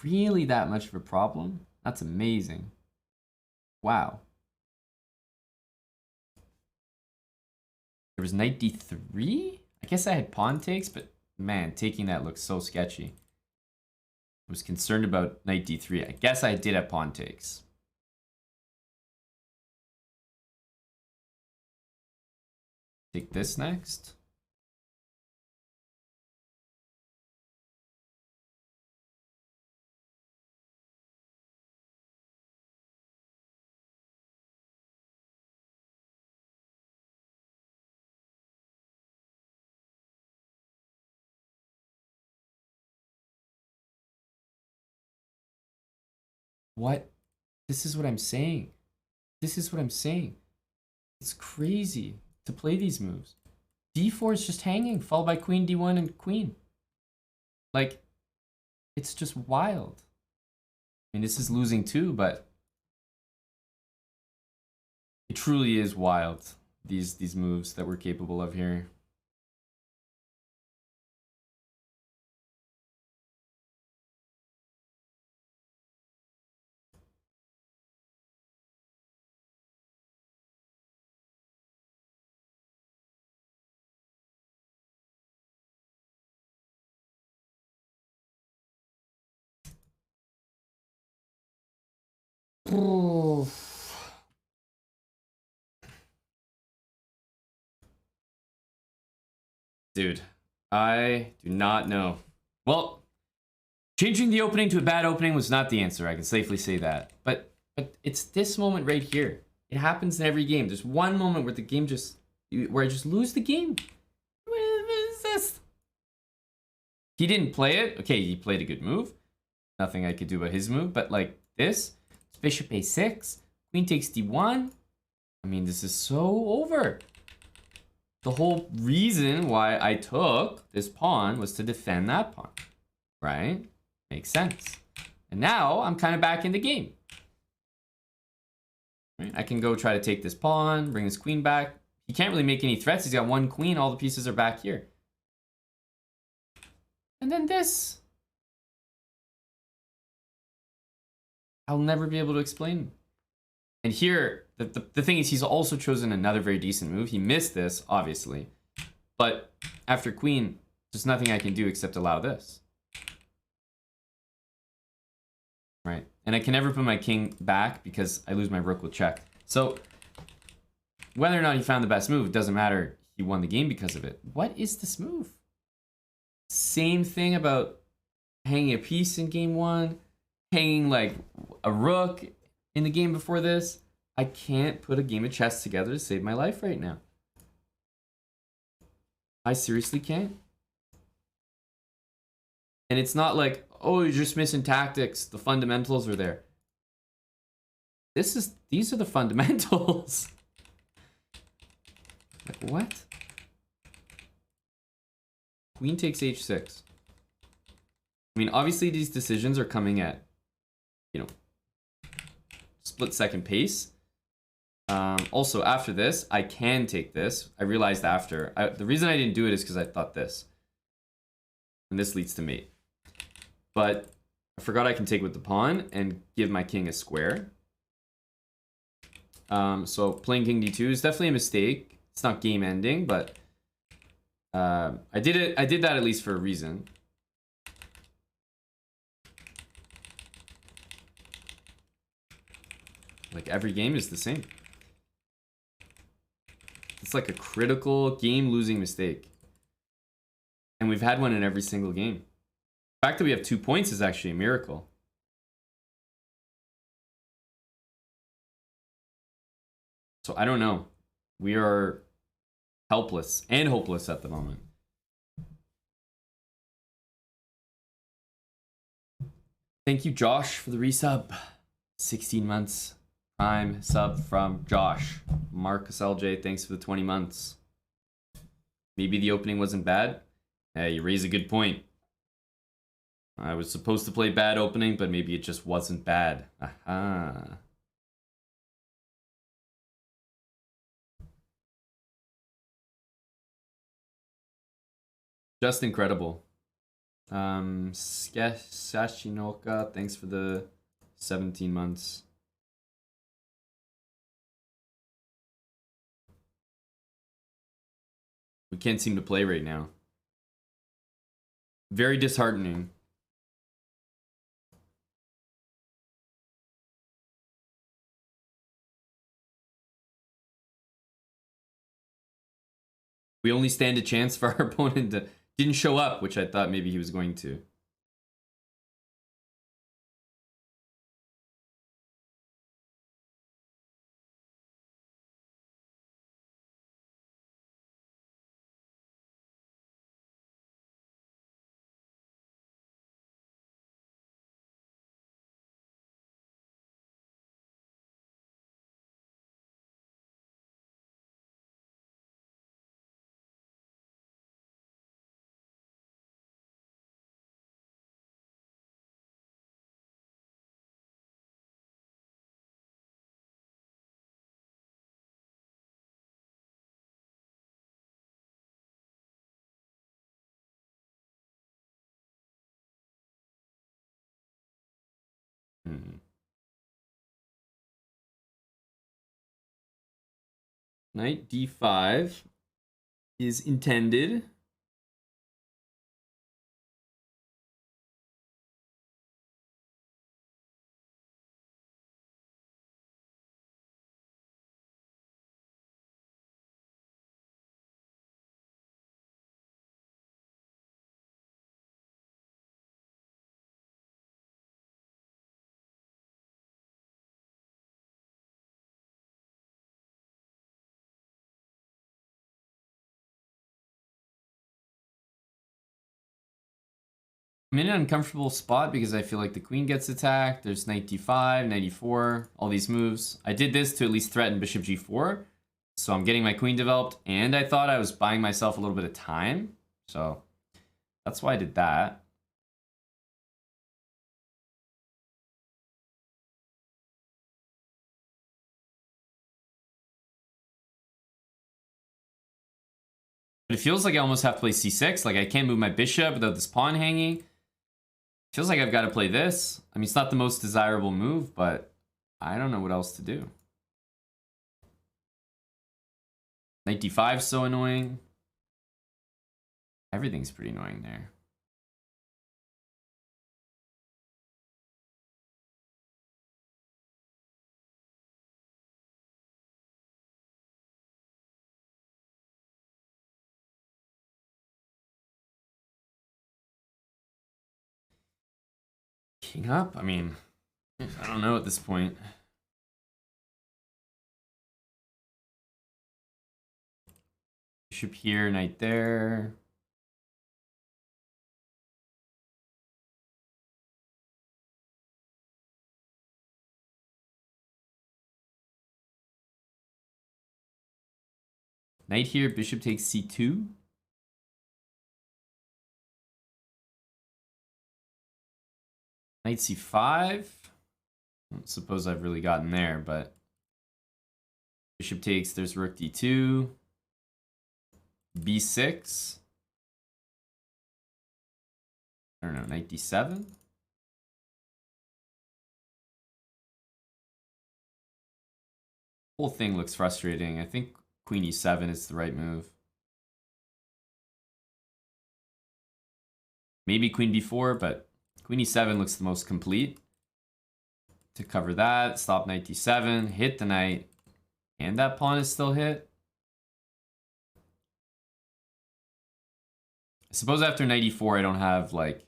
really that much of a problem? That's amazing. Wow. There was knight d3? I guess I had pawn takes, but man, taking that looks so sketchy. I was concerned about knight d3. I guess I did have pawn takes. Take this next. What? This is what I'm saying. This is what I'm saying. It's crazy to play these moves. d4 is just hanging, followed by queen d1 and queen. Like, it's just wild. I mean, this is losing too, but it truly is wild, these moves that we're capable of here. Dude, I do not know. Well, changing the opening to a bad opening was not the answer. I can safely say that. But it's this moment right here. It happens in every game. There's one moment where the game where I just lose the game. What is this? He didn't play it. Okay, he played a good move. Nothing I could do about his move. But like this, it's bishop a6, queen takes d1. I mean, this is so over. The whole reason why I took this pawn was to defend that pawn, right? Makes sense. And now I'm kind of back in the game. Right? I can go try to take this pawn, bring this queen back. He can't really make any threats. He's got one queen. All the pieces are back here. And then this. I'll never be able to explain. And here, the thing is, he's also chosen another very decent move. He missed this, obviously. But after queen, there's nothing I can do except allow this. Right? And I can never put my king back because I lose my rook with check. So whether or not he found the best move, it doesn't matter. He won the game because of it. What is this move? Same thing about hanging a piece in game one, hanging like a rook in the game before this. I can't put a game of chess together to save my life right now. I seriously can't? And it's not like, oh, you're just missing tactics. The fundamentals are there. These are the fundamentals. Like, what? Queen takes h6. I mean, obviously these decisions are coming at, you know, split second pace. Also, after this, I can take this. I realized after. The reason I didn't do it is because I thought this. And this leads to mate. But I forgot I can take with the pawn and give my king a square. So playing king d2 is definitely a mistake. It's not game ending, but I did that at least for a reason. Like every game is the same. It's like a critical game losing mistake. And we've had one in every single game. The fact that we have 2 points is actually a miracle. So I don't know. We are helpless and hopeless at the moment. Thank you, Josh, for the resub. 16 months. Prime sub from Josh. Marcus LJ, thanks for the 20 months. Maybe the opening wasn't bad. Hey, you raise a good point. I was supposed to play bad opening, but maybe it just wasn't bad. Aha. Just incredible. Sashinoka, thanks for the 17 months. We can't seem to play right now. Very disheartening. We only stand a chance for our opponent to didn't show up, which I thought maybe he was going to. Knight d5 is intended. I'm in an uncomfortable spot because I feel like the queen gets attacked. There's knight d5, knight e4, all these moves. I did this to at least threaten bishop g4. So I'm getting my queen developed, and I thought I was buying myself a little bit of time. So that's why I did that. But it feels like I almost have to play c6. Like I can't move my bishop without this pawn hanging. Feels like I've got to play this. I mean, it's not the most desirable move, but I don't know what else to do. Knight d5 is so annoying. Everything's pretty annoying there. King up? I mean, I don't know at this point. Bishop here, knight there. Knight here, bishop takes c2. Knight c5. I don't suppose I've really gotten there, but bishop takes, there's rook d2. b6. I don't know, knight d7. Whole thing looks frustrating. I think queen e7 is the right move. Maybe queen b4, but queen e7 looks the most complete. To cover that, stop knight d7, hit the knight, and that pawn is still hit. I suppose after knight e4 I don't have like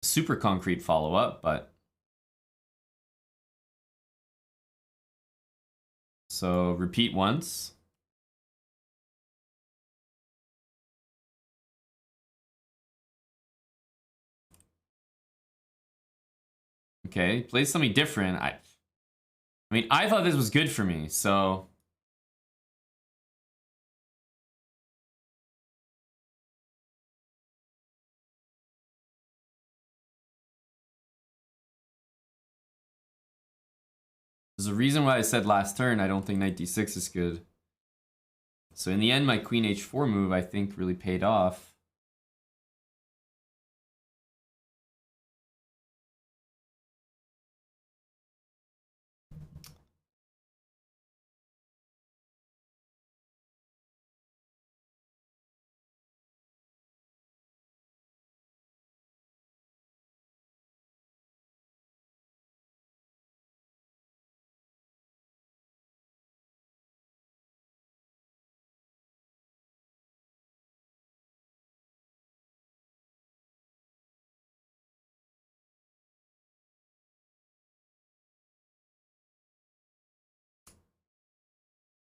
super concrete follow-up, but so repeat once. Okay, play something different. I mean, I thought this was good for me, so there's a reason why I said last turn I don't think knight d6 is good. So in the end, my queen h4 move, I think, really paid off.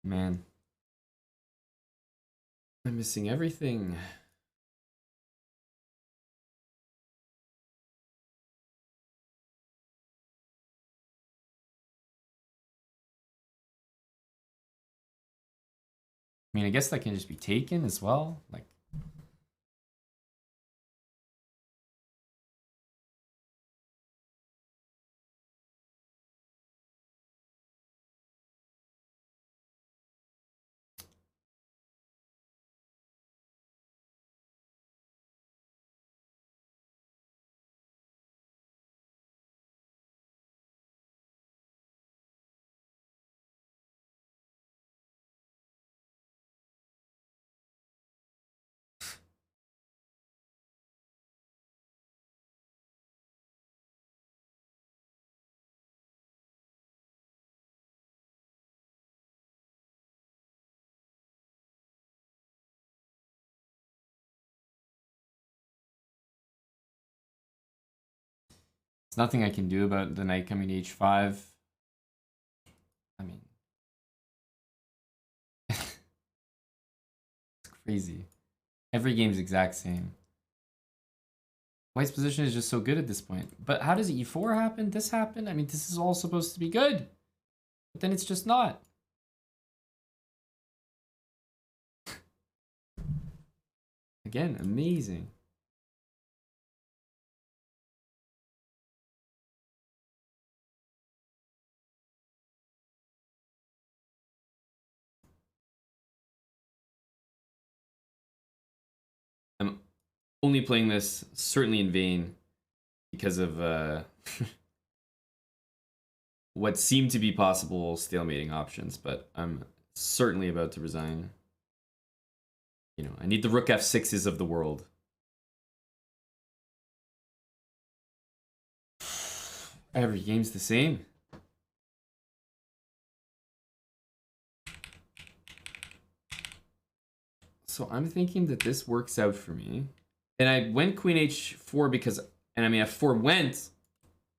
Man, I'm missing everything. I mean, I guess that can just be taken as well. Like, there's nothing I can do about the knight coming to h5. I mean, it's crazy. Every game's exact same. White's position is just so good at this point. But how does e4 happen? This happened? I mean, this is all supposed to be good. But then it's just not. Again, amazing. I'm only playing this certainly in vain because of what seem to be possible stalemating options, but I'm certainly about to resign. You know, I need the rook f6s of the world. Every game's the same. So I'm thinking that this works out for me. And I went queen h4 because, and I mean, f4 went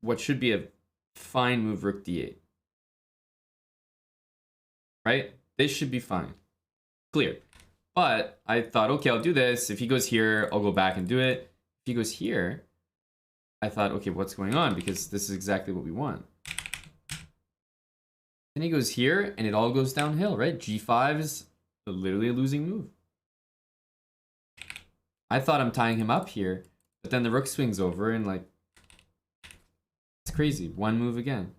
what should be a fine move, rook d8. Right? This should be fine. Clear. But I thought, okay, I'll do this. If he goes here, I'll go back and do it. If he goes here, I thought, okay, what's going on? Because this is exactly what we want. Then he goes here, and it all goes downhill, right? G5 is literally a losing move. I thought I'm tying him up here, but then the rook swings over, and like, it's crazy. One move again.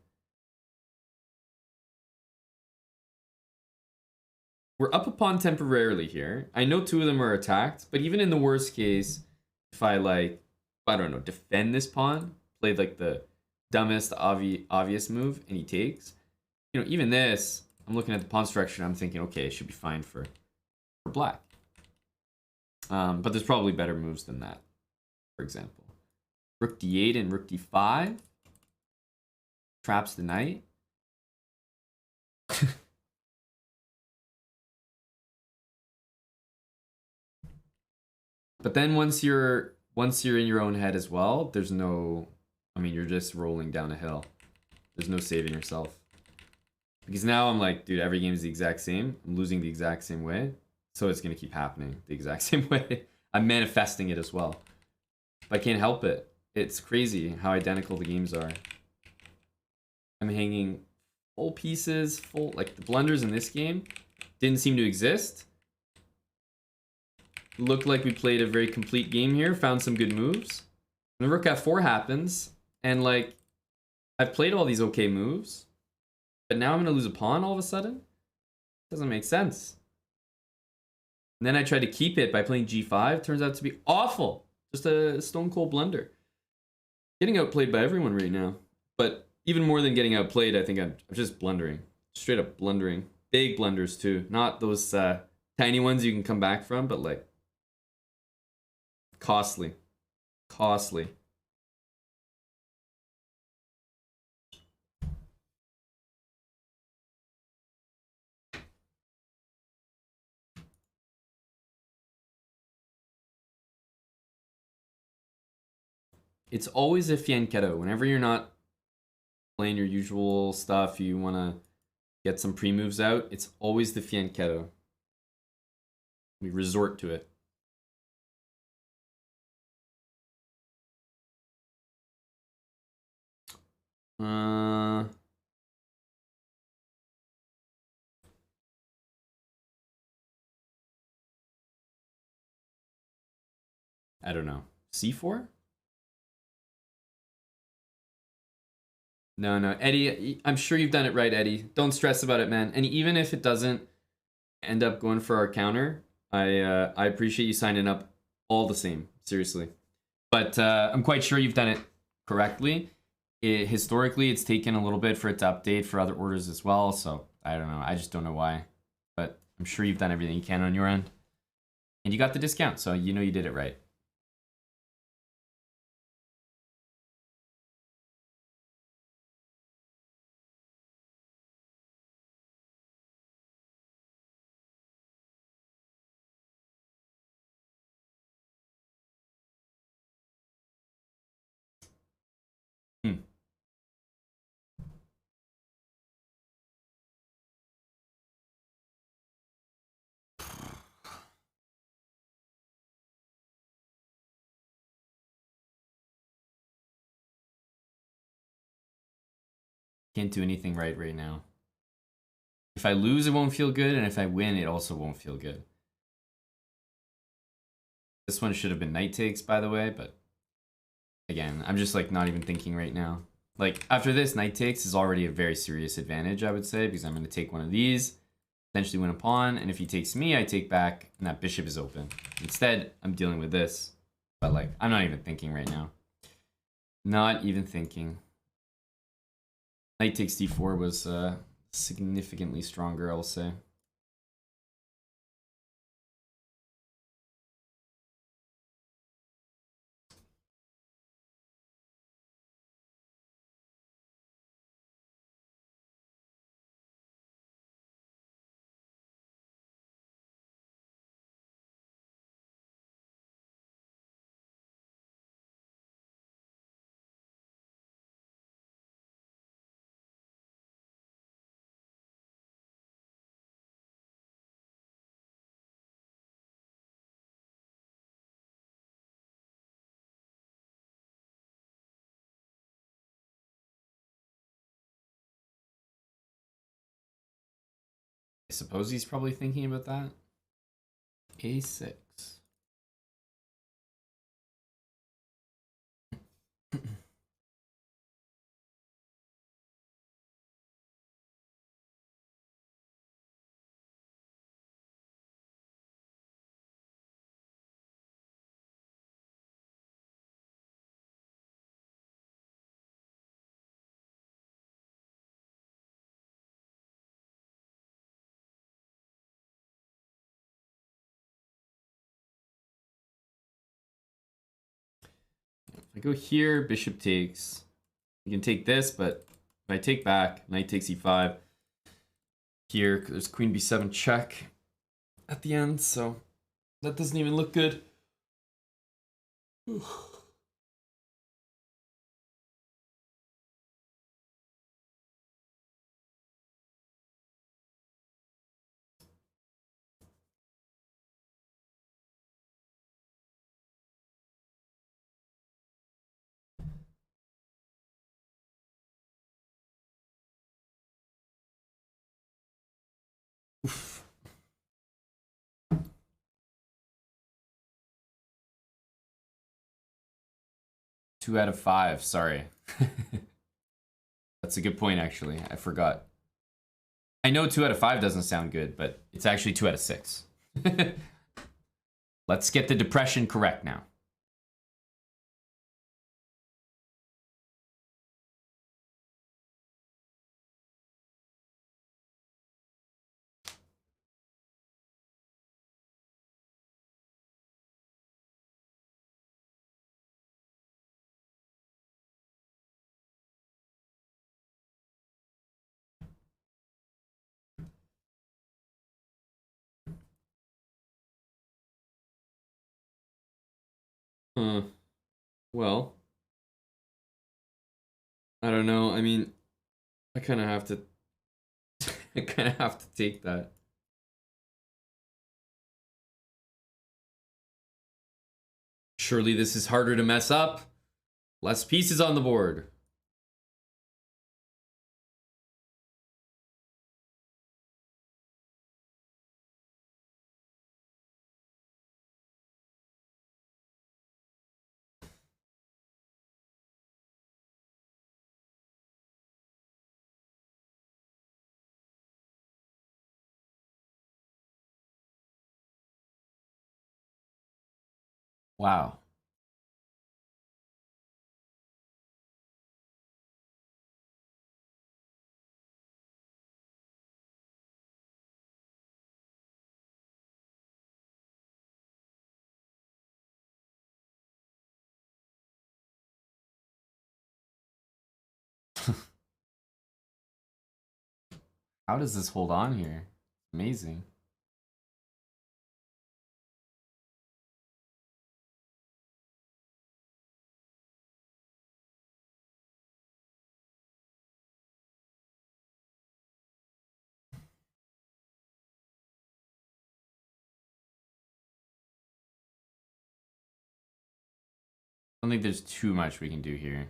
We're up a pawn temporarily here. I know two of them are attacked, but even in the worst case, if I like, I don't know, defend this pawn, play like the dumbest obvious move, and he takes, you know, even this, I'm looking at the pawn structure, and I'm thinking, okay, it should be fine for black. But there's probably better moves than that. For example, rook d8 and rook d5 traps the knight. But then once you're in your own head as well, there's no, I mean, you're just rolling down a hill. There's no saving yourself. Because now I'm like, dude, every game is the exact same. I'm losing the exact same way. So it's going to keep happening the exact same way. I'm manifesting it as well. But I can't help it. It's crazy how identical the games are. I'm hanging full pieces, like the blunders in this game didn't seem to exist. Looked like we played a very complete game here, found some good moves. And the rook f4 happens, and like, I've played all these okay moves, but now I'm gonna lose a pawn all of a sudden? Doesn't make sense. And then I tried to keep it by playing g5, turns out to be awful. Just a stone cold blunder. Getting outplayed by everyone right now. But even more than getting outplayed, I think I'm just blundering. Straight up blundering. Big blunders too. Not those tiny ones you can come back from, but like, costly. Costly. It's always a fianchetto. Whenever you're not playing your usual stuff, you want to get some pre-moves out, it's always the fianchetto. We resort to it. I don't know. C4? No, Eddie, I'm sure you've done it right, Eddie. Don't stress about it, man. And even if it doesn't end up going for our counter, I appreciate you signing up all the same, seriously. But I'm quite sure you've done it correctly. Historically, it's taken a little bit for it to update for other orders as well, so I don't know. I just don't know why. But I'm sure you've done everything you can on your end. And you got the discount, so you know you did it right. Can't do anything right now. If I lose, it won't feel good, and if I win, it also won't feel good. This one should have been knight takes, by the way, but again, I'm just like not even thinking right now. Like after this, knight takes is already a very serious advantage, I would say, because I'm going to take one of these, potentially win a pawn, and if he takes me, I take back, and that bishop is open. Instead, I'm dealing with this, but like, I'm not even thinking right now. Not even thinking. Knight takes d4 was significantly stronger, I'll say. I suppose he's probably thinking about that. A6. 'I go here, bishop takes. You can take this, but if I take back, knight takes e5. Here, there's queen b7 check at the end, so that doesn't even look good. 2 out of 5, sorry. That's a good point, actually. I forgot. I know 2 out of 5 doesn't sound good, but it's actually 2 out of 6. Let's get the depression correct now. Well, I don't know. I mean, I kind of have to I kind of have to take that. Surely this is harder to mess up. Less pieces on the board. Wow. How does this hold on here? Amazing. I don't think there's too much we can do here.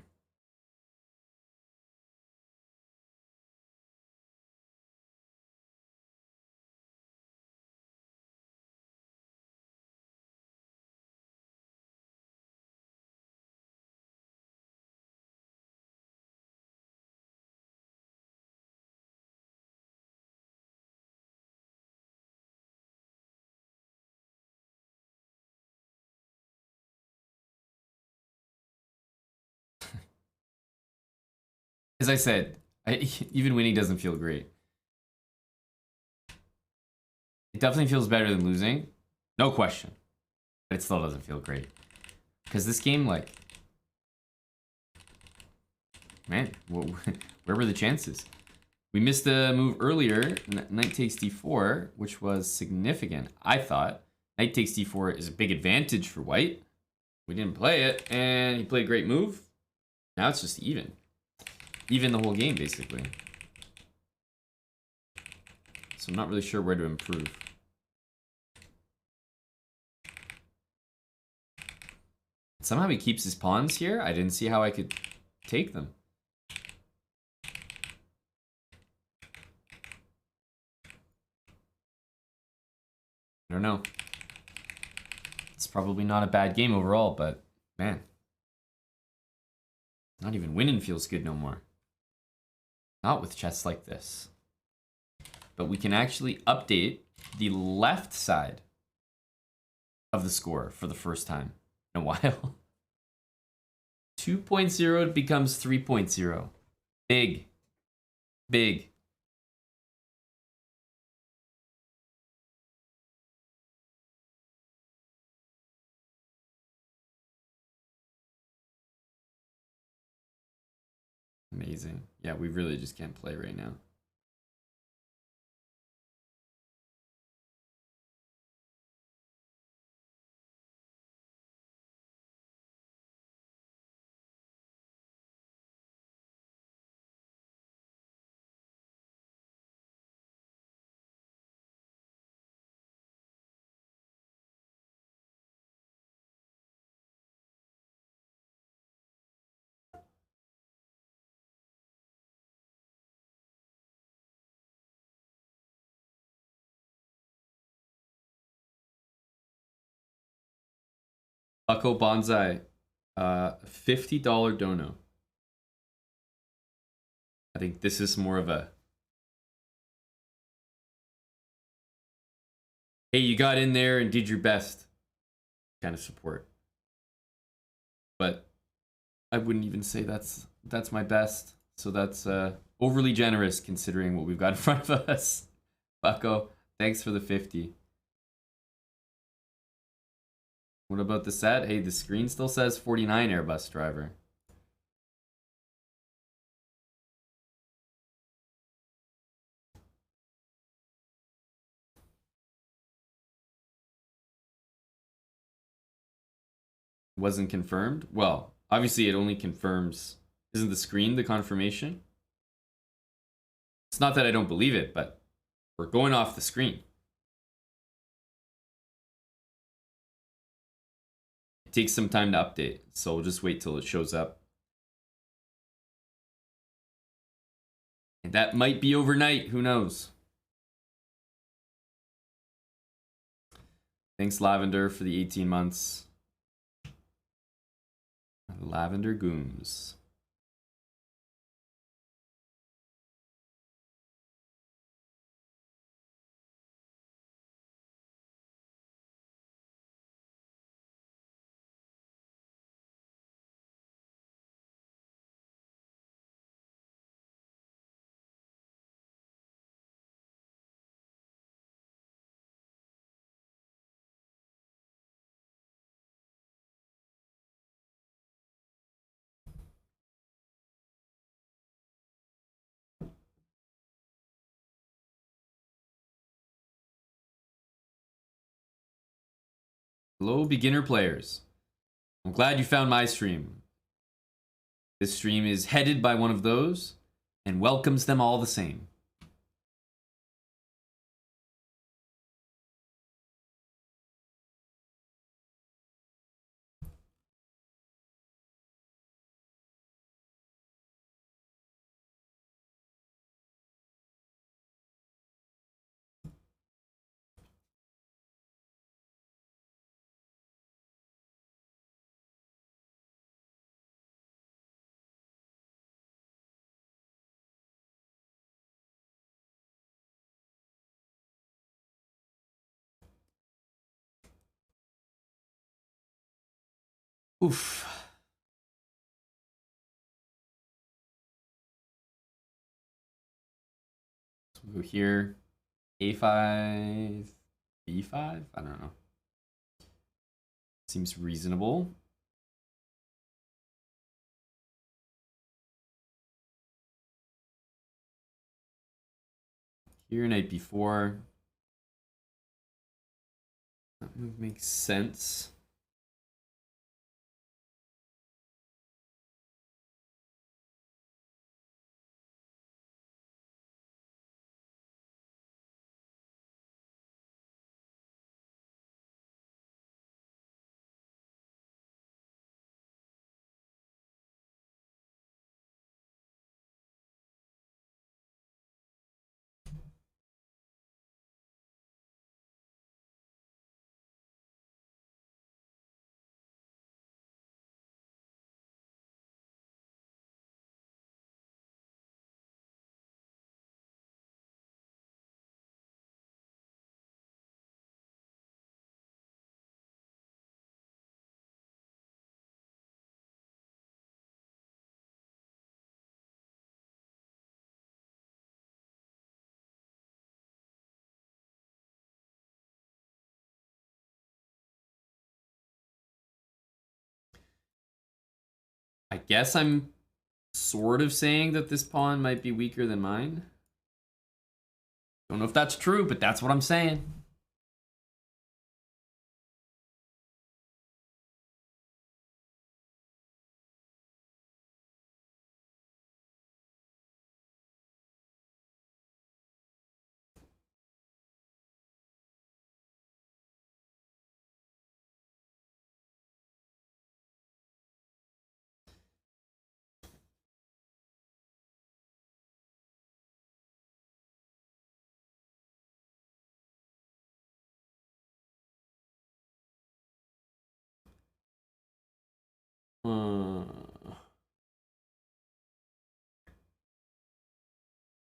As I said, even winning doesn't feel great. It definitely feels better than losing. No question. But it still doesn't feel great. Because this game, like... Man, where were the chances? We missed a move earlier, knight takes d4, which was significant, I thought. Knight takes d4 is a big advantage for white. We didn't play it, and he played a great move. Now it's just even. Even the whole game, basically. So I'm not really sure where to improve. Somehow he keeps his pawns here. I didn't see how I could take them. I don't know. It's probably not a bad game overall, but man. Not even winning feels good no more. Not with chests like this. But we can actually update the left side of the score for the first time in a while. 2.0 becomes 3.0. Big. Big. Amazing. Yeah, we really just can't play right now. Bucko Bonsai, $50 dono. I think this is more of a, hey, you got in there and did your best kind of support. But I wouldn't even say that's my best. So that's overly generous considering what we've got in front of us. Bucko, thanks for the 50. What about the set? Hey, the screen still says 49 Airbus driver. Wasn't confirmed? Well, obviously it only confirms... Isn't the screen the confirmation? It's not that I don't believe it, but we're going off the screen. It takes some time to update, so we'll just wait till it shows up. And that might be overnight, who knows? Thanks, Lavender, for the 18 months. Lavender Gooms. Hello, beginner players. I'm glad you found my stream. This stream is headed by one of those and welcomes them all the same. Oof. So we'll go here. A5, B5? I don't know. Seems reasonable. Here, knight b4. That move makes sense. I guess I'm sort of saying that this pawn might be weaker than mine. Don't know if that's true, but that's what I'm saying.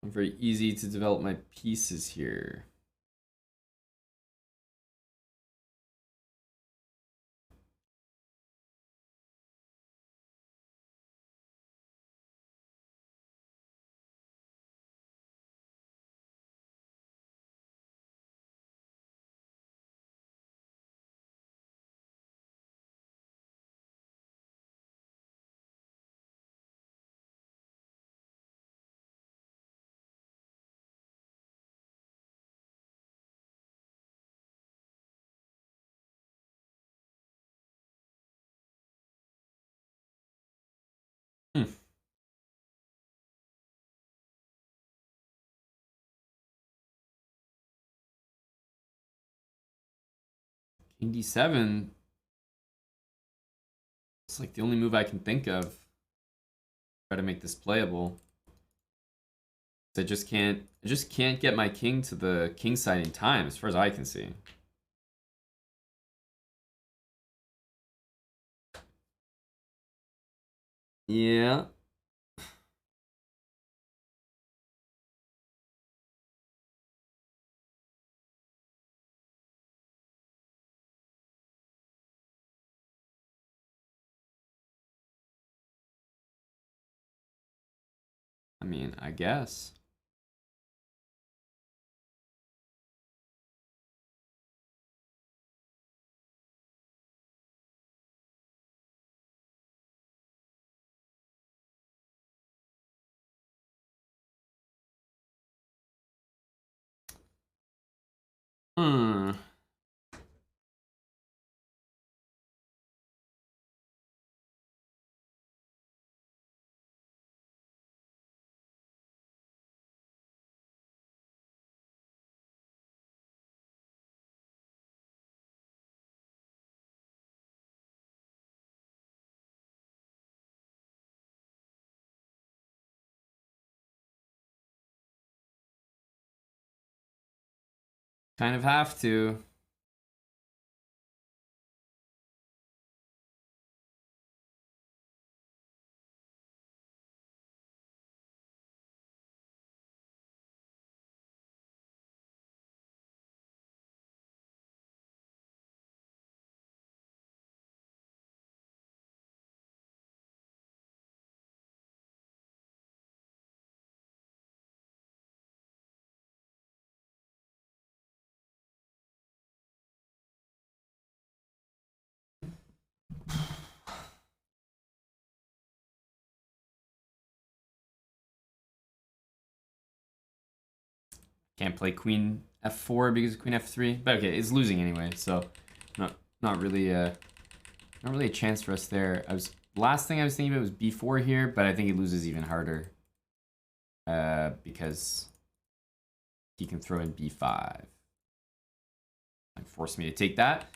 Very easy to develop my pieces here. King d7. It's like the only move I can think of. Try to make this playable. I just can't get my king to the king side in time, as far as I can see. Yeah. I mean, I guess. Hmm. Kind of have to. Can't play queen f4 because of queen f3. But okay, it's losing anyway, so not really a chance for us there. Last thing I was thinking about was b4 here, but I think he loses even harder. Because he can throw in b5 and force me to take that.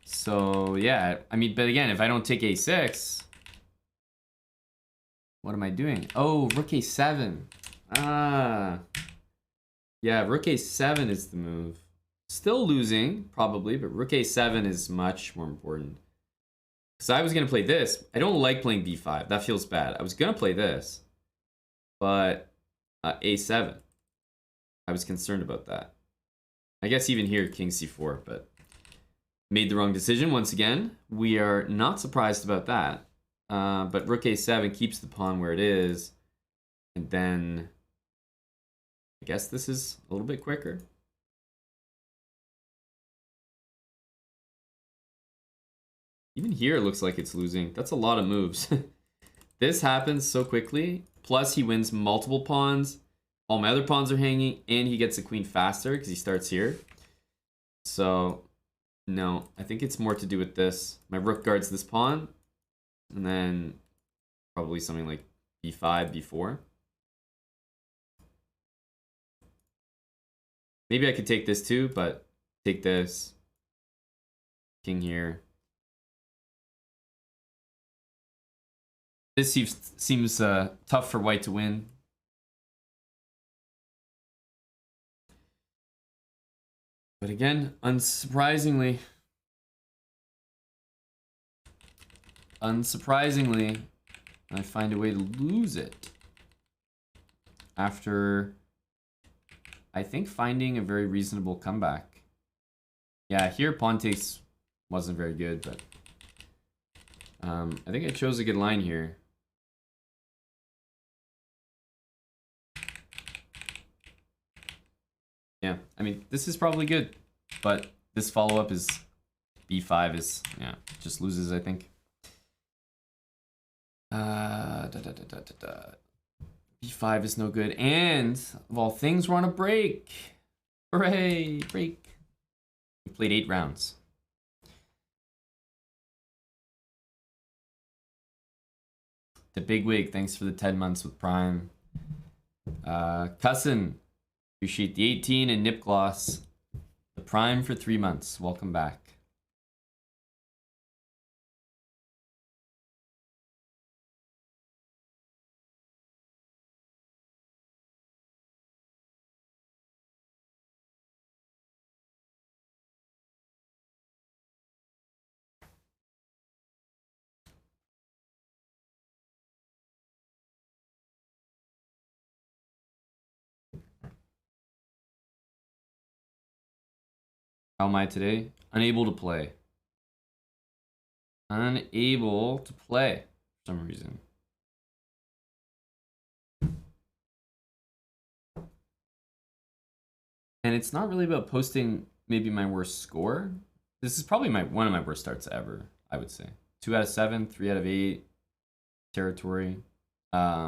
So yeah, I mean, but again, if I don't take a6, what am I doing? Oh, rook a7. Ah. Yeah, rook a7 is the move. Still losing, probably, but rook a7 is much more important. Because I was going to play this. I don't like playing b5. That feels bad. I was going to play this. But a7. I was concerned about that. I guess even here, king c4, but made the wrong decision once again. We are not surprised about that. But rook a7 keeps the pawn where it is. And then I guess this is a little bit quicker. Even here it looks like it's losing. That's a lot of moves. this happens so quickly. Plus, he wins multiple pawns. All my other pawns are hanging, and he gets the queen faster because he starts here. So, no, I think it's more to do with this. My rook guards this pawn, and then probably something like b5, b4. Maybe I could take this too, but take this. King here. This seems tough for white to win. But again, unsurprisingly, I find a way to lose it. After, I think, finding a very reasonable comeback. Yeah, here pawn takes wasn't very good, but I think I chose a good line here. Yeah, I mean, this is probably good, but this follow-up is b5 is, yeah, just loses, I think. B5 is no good, and of all things, we're on a break. Hooray, break. We played 8 rounds. The Big Wig, thanks for the 10 months with Prime. Cussin, appreciate the 18, and Nip Gloss, the Prime for 3 months. Welcome back. How am I today? Unable to play. Unable to play for some reason. And it's not really about posting maybe my worst score. This is probably one of my worst starts ever, I would say. 2 out of 7, 3 out of 8 territory. But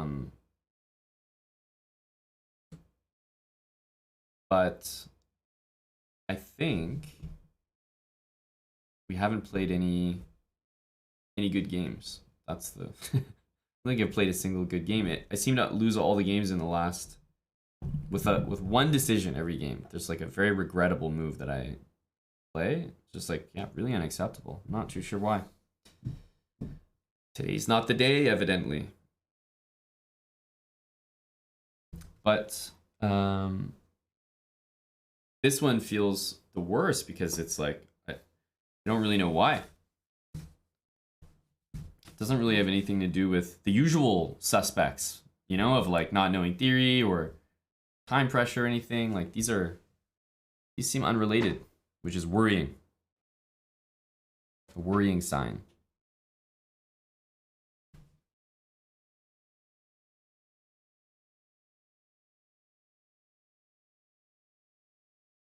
I think we haven't played any good games. That's the I don't think I've played a single good game. I seem to lose all the games in the last with one decision every game. There's like a very regrettable move that I play. It's just like, yeah, really unacceptable. I'm not too sure why. Today's not the day, evidently. But this one feels the worst because it's like I don't really know why. It doesn't really have anything to do with the usual suspects, you know, of like not knowing theory or time pressure or anything. Like these seem unrelated, which is worrying. A worrying sign.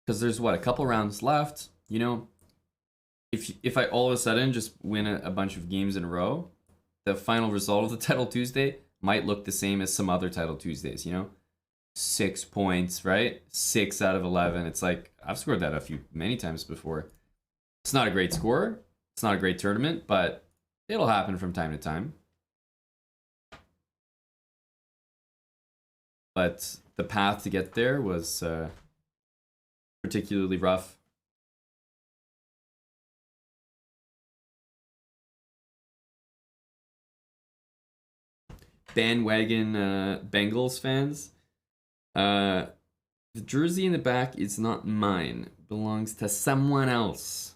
Because there's what, a couple rounds left, you know. If I all of a sudden just win a bunch of games in a row, the final result of the Title Tuesday might look the same as some other Title Tuesdays, you know? 6 points, right? 6 out of 11. It's like, I've scored that many times before. It's not a great score. It's not a great tournament, but it'll happen from time to time. But the path to get there was particularly rough. Bandwagon Bengals fans. The jersey in the back is not mine. It belongs to someone else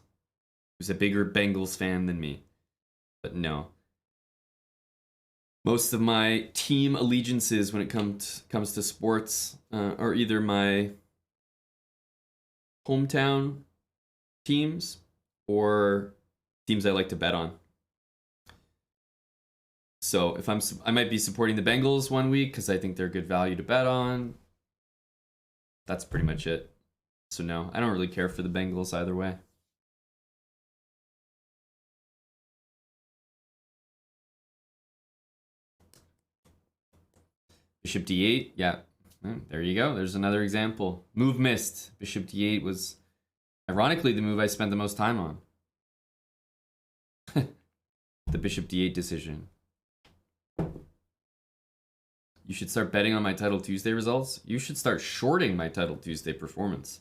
who's a bigger Bengals fan than me. But no. Most of my team allegiances when it comes to sports are either my hometown teams or teams I like to bet on. So if I might be supporting the Bengals one week because I think they're good value to bet on. That's pretty much it. So no, I don't really care for the Bengals either way. Bishop d8, yeah. There you go. There's another example. Move missed. Bishop d8 was, ironically, the move I spent the most time on. The bishop d8 decision. You should start betting on my Title Tuesday results. You should start shorting my Title Tuesday performance.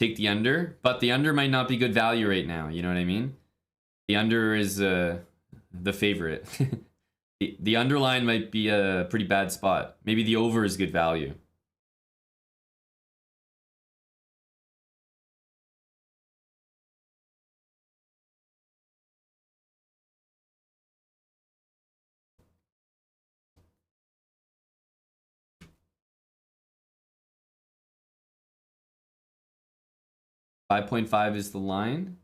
Take the under, but the under might not be good value right now. You know what I mean? The under is the favorite. The underline might be a pretty bad spot. Maybe the over is good value. $5.5 is the line.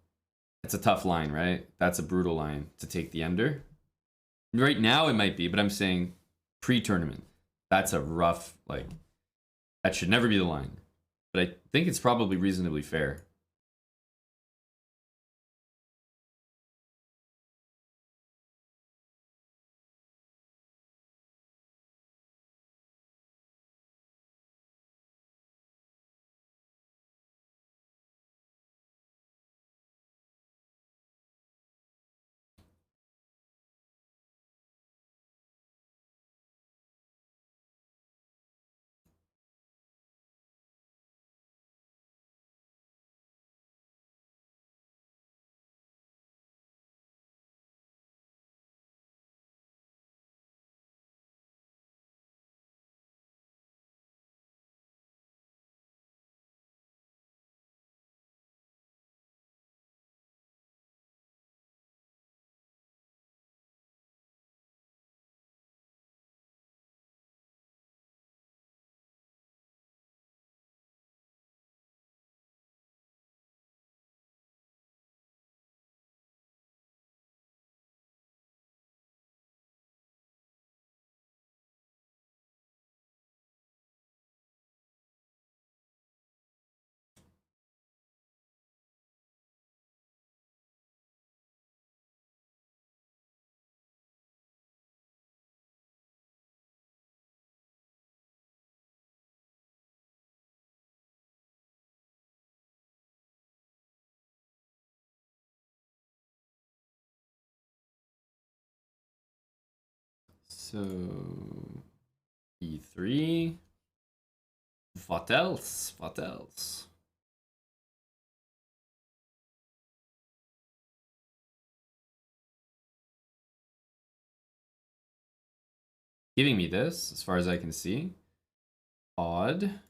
It's a tough line, right? That's a brutal line to take the under. Right now it might be, but I'm saying pre-tournament. That's a rough, like, that should never be the line. But I think it's probably reasonably fair. So E3. What else? What else? Giving me this, as far as I can see. Odd.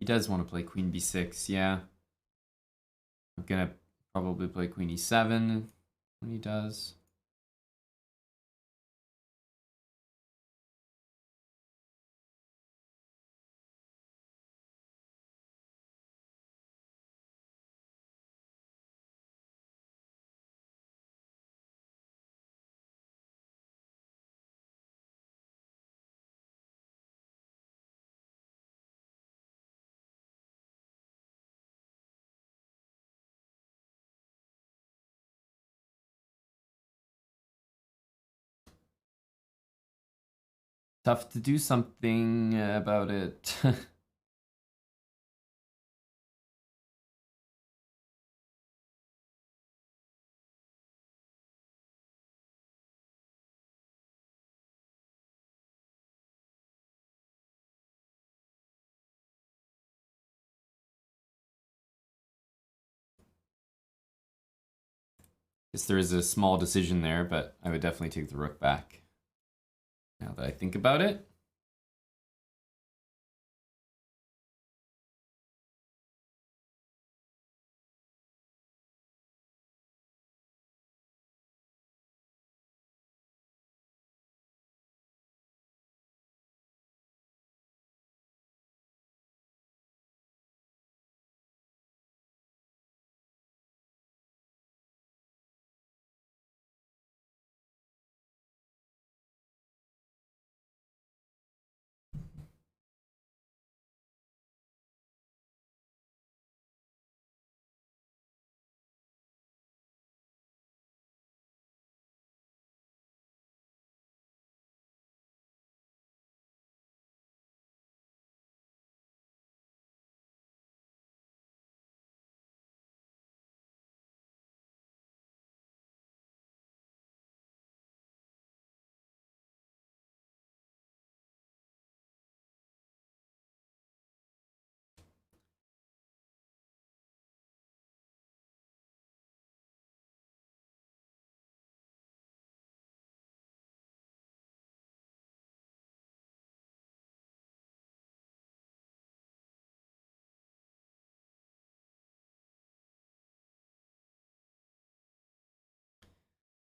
He does want to play queen b6, yeah. I'm gonna probably play queen e7 when he does. Tough to do something about it. Guess there is a small decision there, but I would definitely take the rook back. Now that I think about it.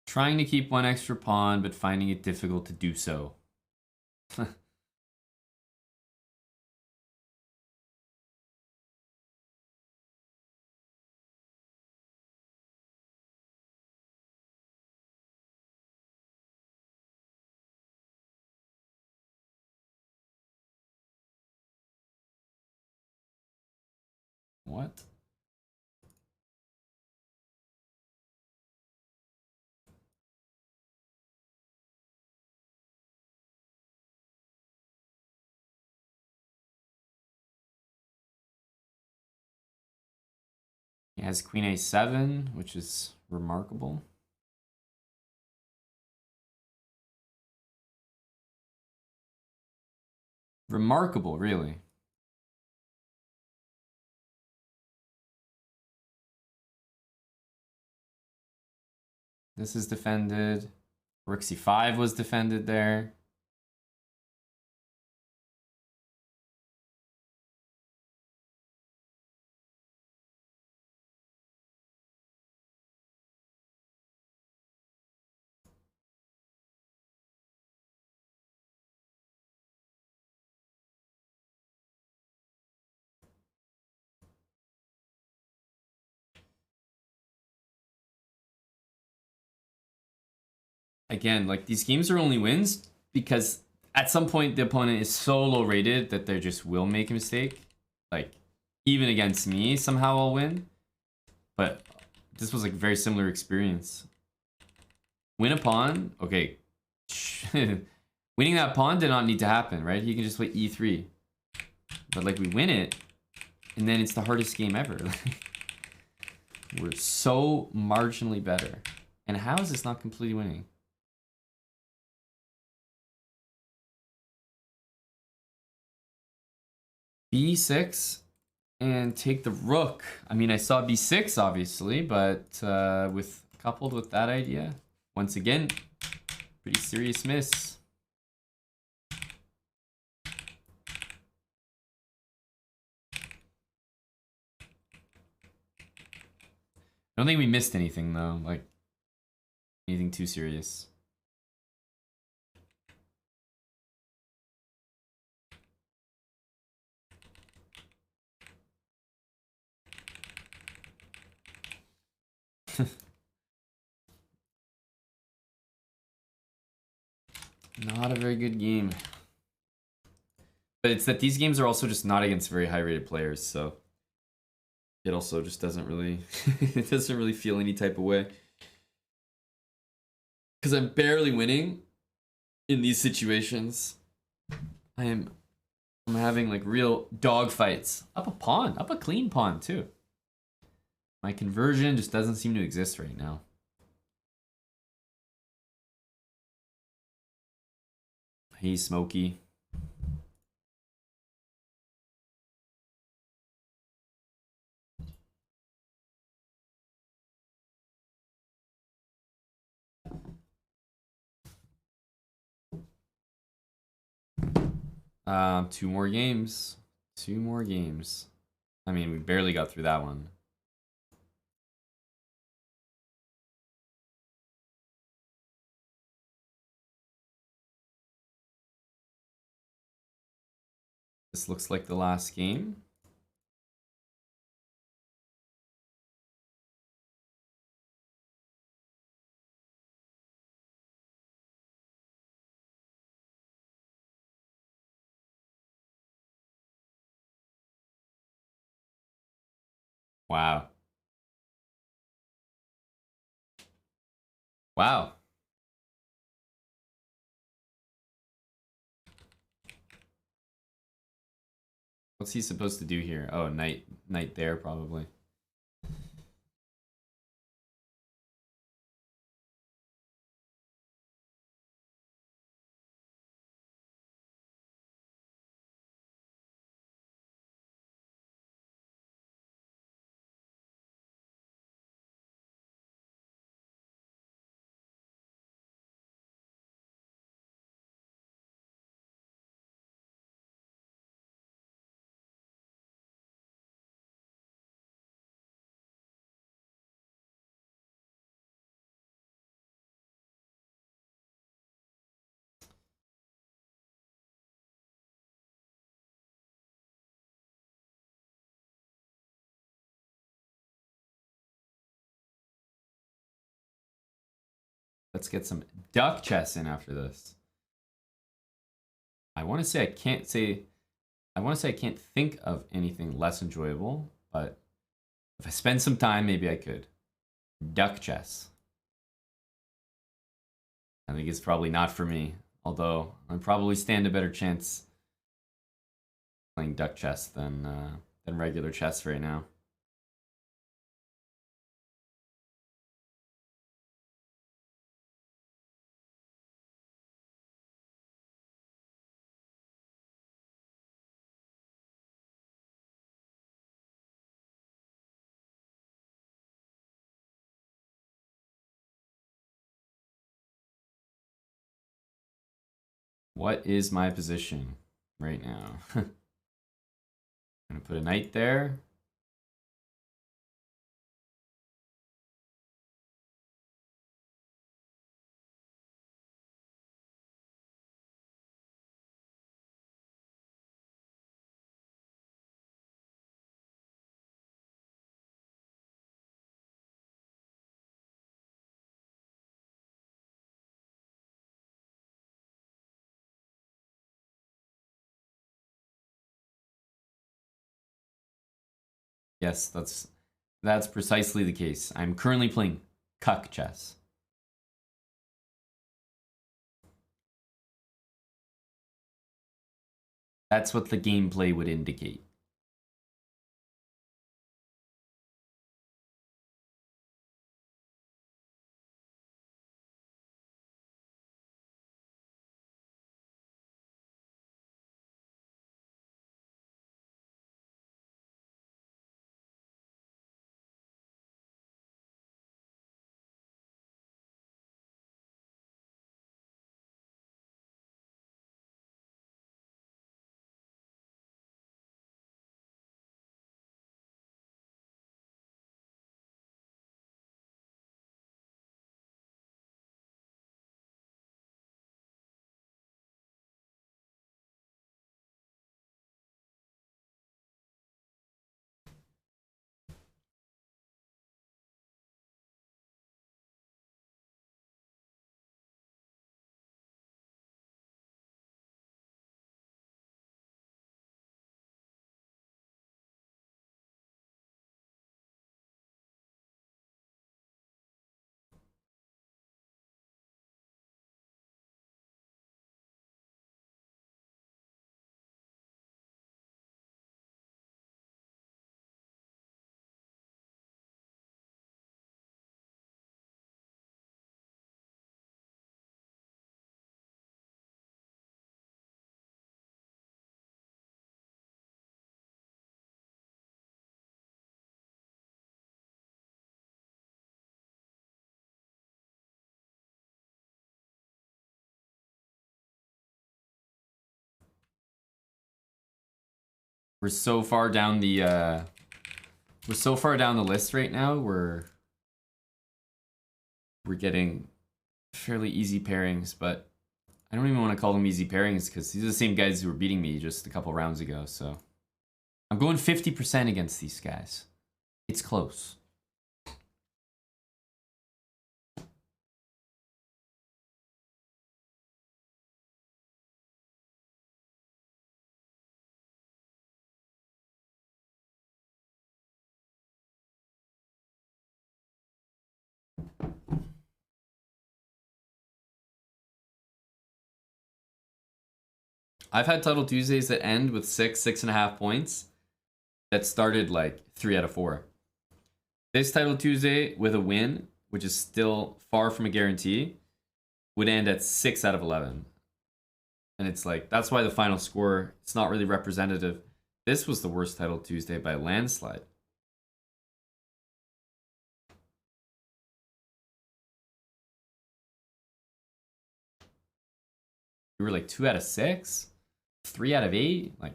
Trying to keep one extra pawn, but finding it difficult to do so. What? He has queen a7, which is remarkable. Remarkable, really. This is defended. Rook c5 was defended there. Again, like these games are only wins because at some point the opponent is so low rated that they just will make a mistake. Like even against me, somehow I'll win. But this was like a very similar experience. Win a pawn, okay. Winning that pawn did not need to happen, right? He can just play e3. But like we win it, and then it's the hardest game ever. We're so marginally better. And how is this not completely winning? b6 and take the rook. I mean, I saw b6 obviously, but coupled with that idea, once again, pretty serious miss. don't think we missed anything though, like anything too serious. Not a very good game. But it's that these games are also just not against very high rated players, so it also just doesn't really it doesn't really feel any type of way. Cause I'm barely winning in these situations. I'm having like real dog fights. Up a pawn, up a clean pawn too. My conversion just doesn't seem to exist right now. Hey, Smokey. Two more games. Two more games. I mean, we barely got through that one. This looks like the last game. Wow. Wow. What's he supposed to do here? Oh, knight there probably. Let's get some duck chess in after this. I want to say I can't think of anything less enjoyable, but if I spend some time, maybe I could. Duck chess. I think it's probably not for me, although I probably stand a better chance playing duck chess than regular chess right now. What is my position right now? I'm gonna put a knight there. Yes, that's precisely the case. I'm currently playing cuck chess. That's what the gameplay would indicate. We're so far down the list right now. We're getting fairly easy pairings, but I don't even want to call them easy pairings because these are the same guys who were beating me just a couple rounds ago. So I'm going 50% against these guys. It's close. I've had Title Tuesdays that end with 6.5 points that started like 3 out of 4. This Title Tuesday with a win, which is still far from a guarantee, would end at 6 out of 11. And it's like, that's why the final score, it's not really representative. This was the worst Title Tuesday by a landslide. We were like 2 out of 6, 3 out of 8, like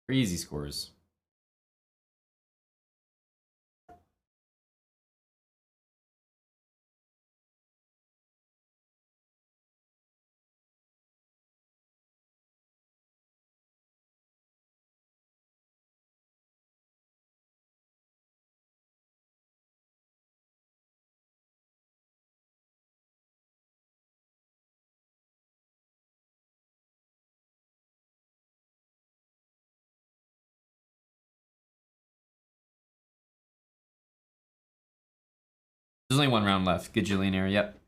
crazy scores. There's only one round left. Gajillionaire, yep.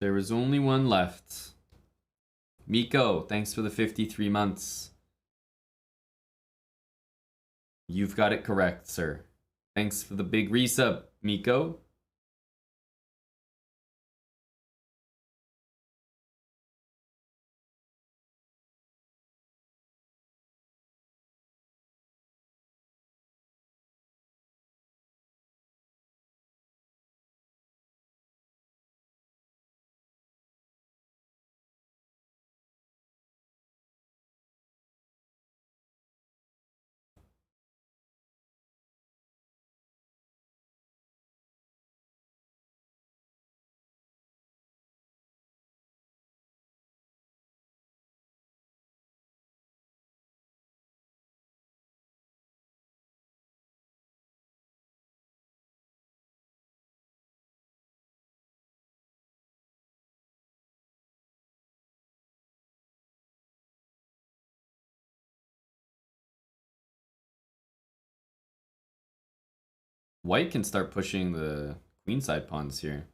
There was only one left. Miko, thanks for the 53 months. You've got it correct, sir. Thanks for the big resub, Miko. White can start pushing the queenside pawns here.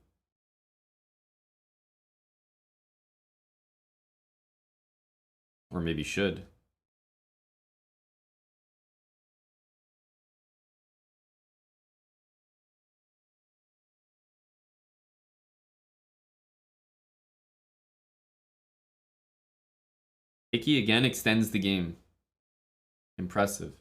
Or maybe should. Hickey again extends the game. Impressive.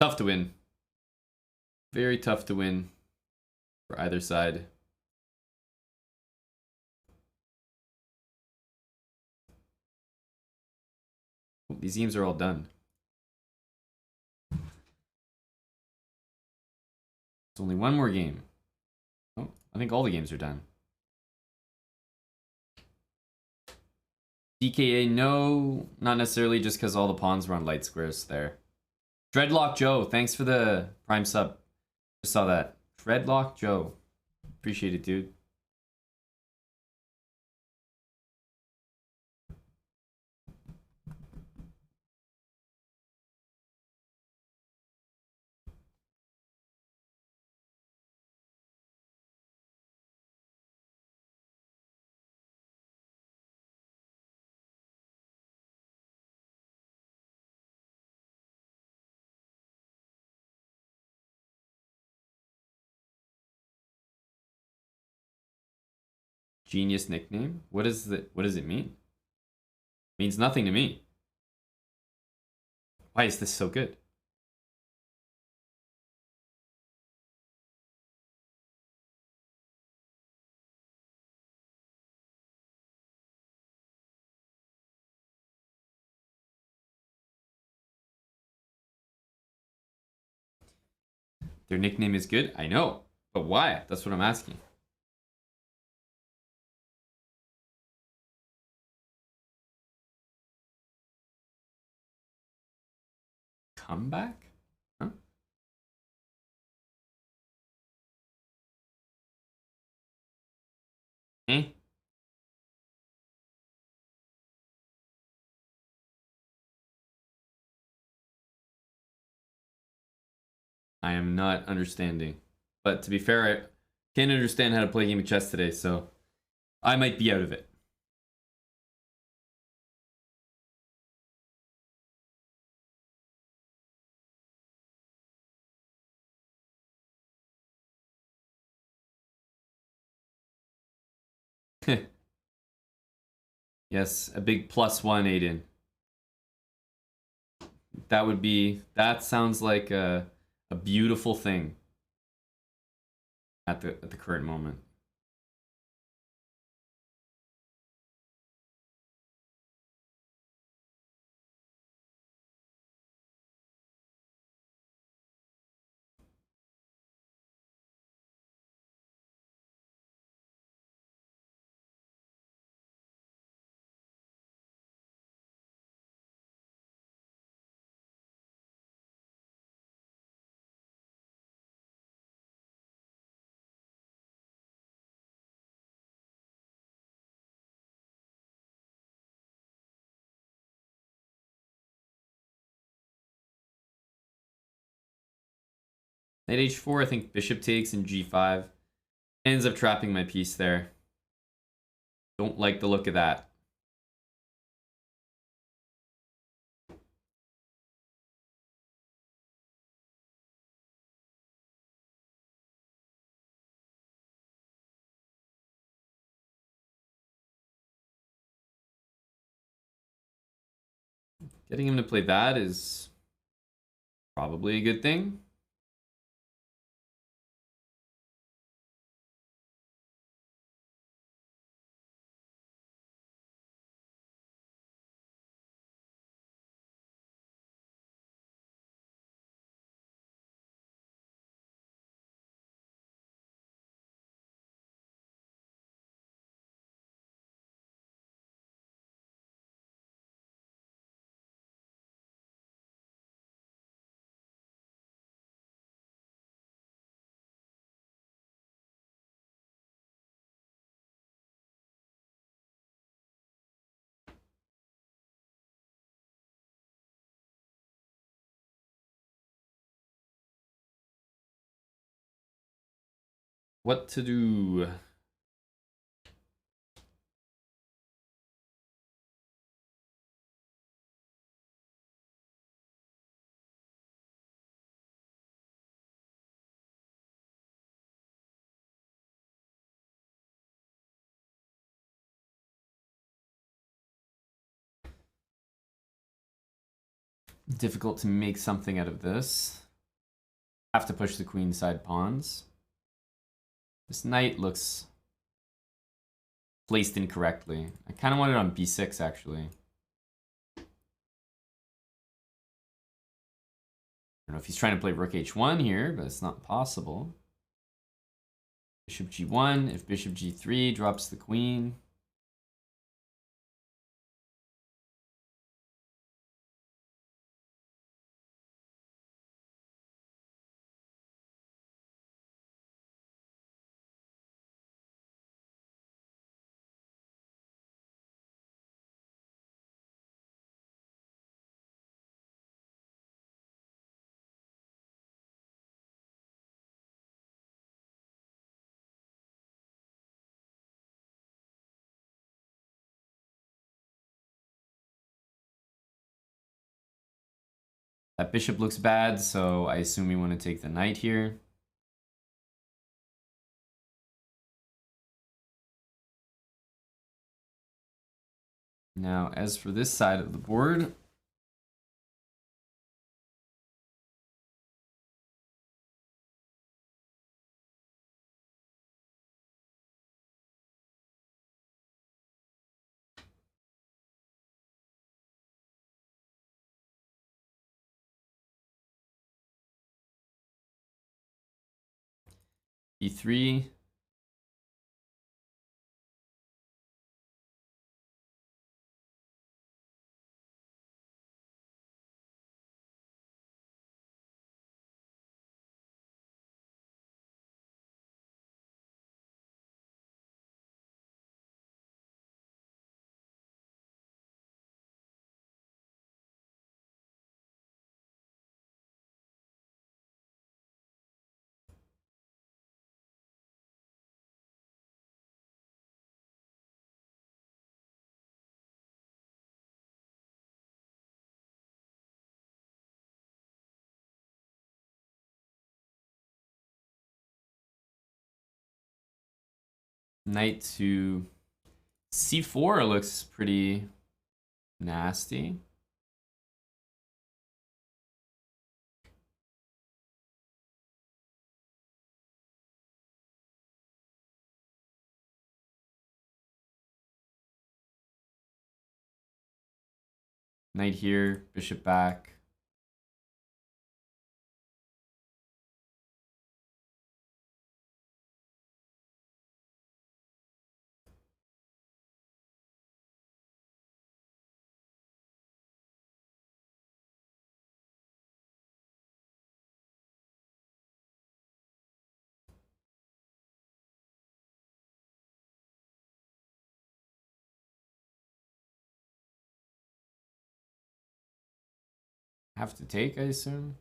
Tough to win. Very tough to win for either side. Oh, these games are all done. There's only one more game. Oh, I think all the games are done. DKA, no, not necessarily, just because all the pawns were on light squares there. Dreadlock Joe, thanks for the prime sub. Just saw that. Dreadlock Joe. Appreciate it, dude. Genius nickname? What does it mean? Means nothing to me. Why is this so good? Their nickname is good? I know. But why? That's what I'm asking. Comeback? Huh? Eh? I am not understanding. But to be fair, I can't understand how to play a game of chess today, so I might be out of it. Yes, a big +1, Aiden. That sounds like a beautiful thing at the current moment. Knight h4, I think bishop takes and g5. Ends up trapping my piece there. Don't like the look of that. Getting him to play that is probably a good thing. What to do? Difficult to make something out of this. Have to push the queen side pawns. This knight looks placed incorrectly. I kind of want it on b6, actually. I don't know if he's trying to play rook h1 here, but it's not possible. Bishop g1, if bishop g3 drops the queen. That bishop looks bad, so I assume we want to take the knight here. Now, as for this side of the board, e3. Knight to c4 looks pretty nasty. Knight here, bishop back. Have to take, I assume.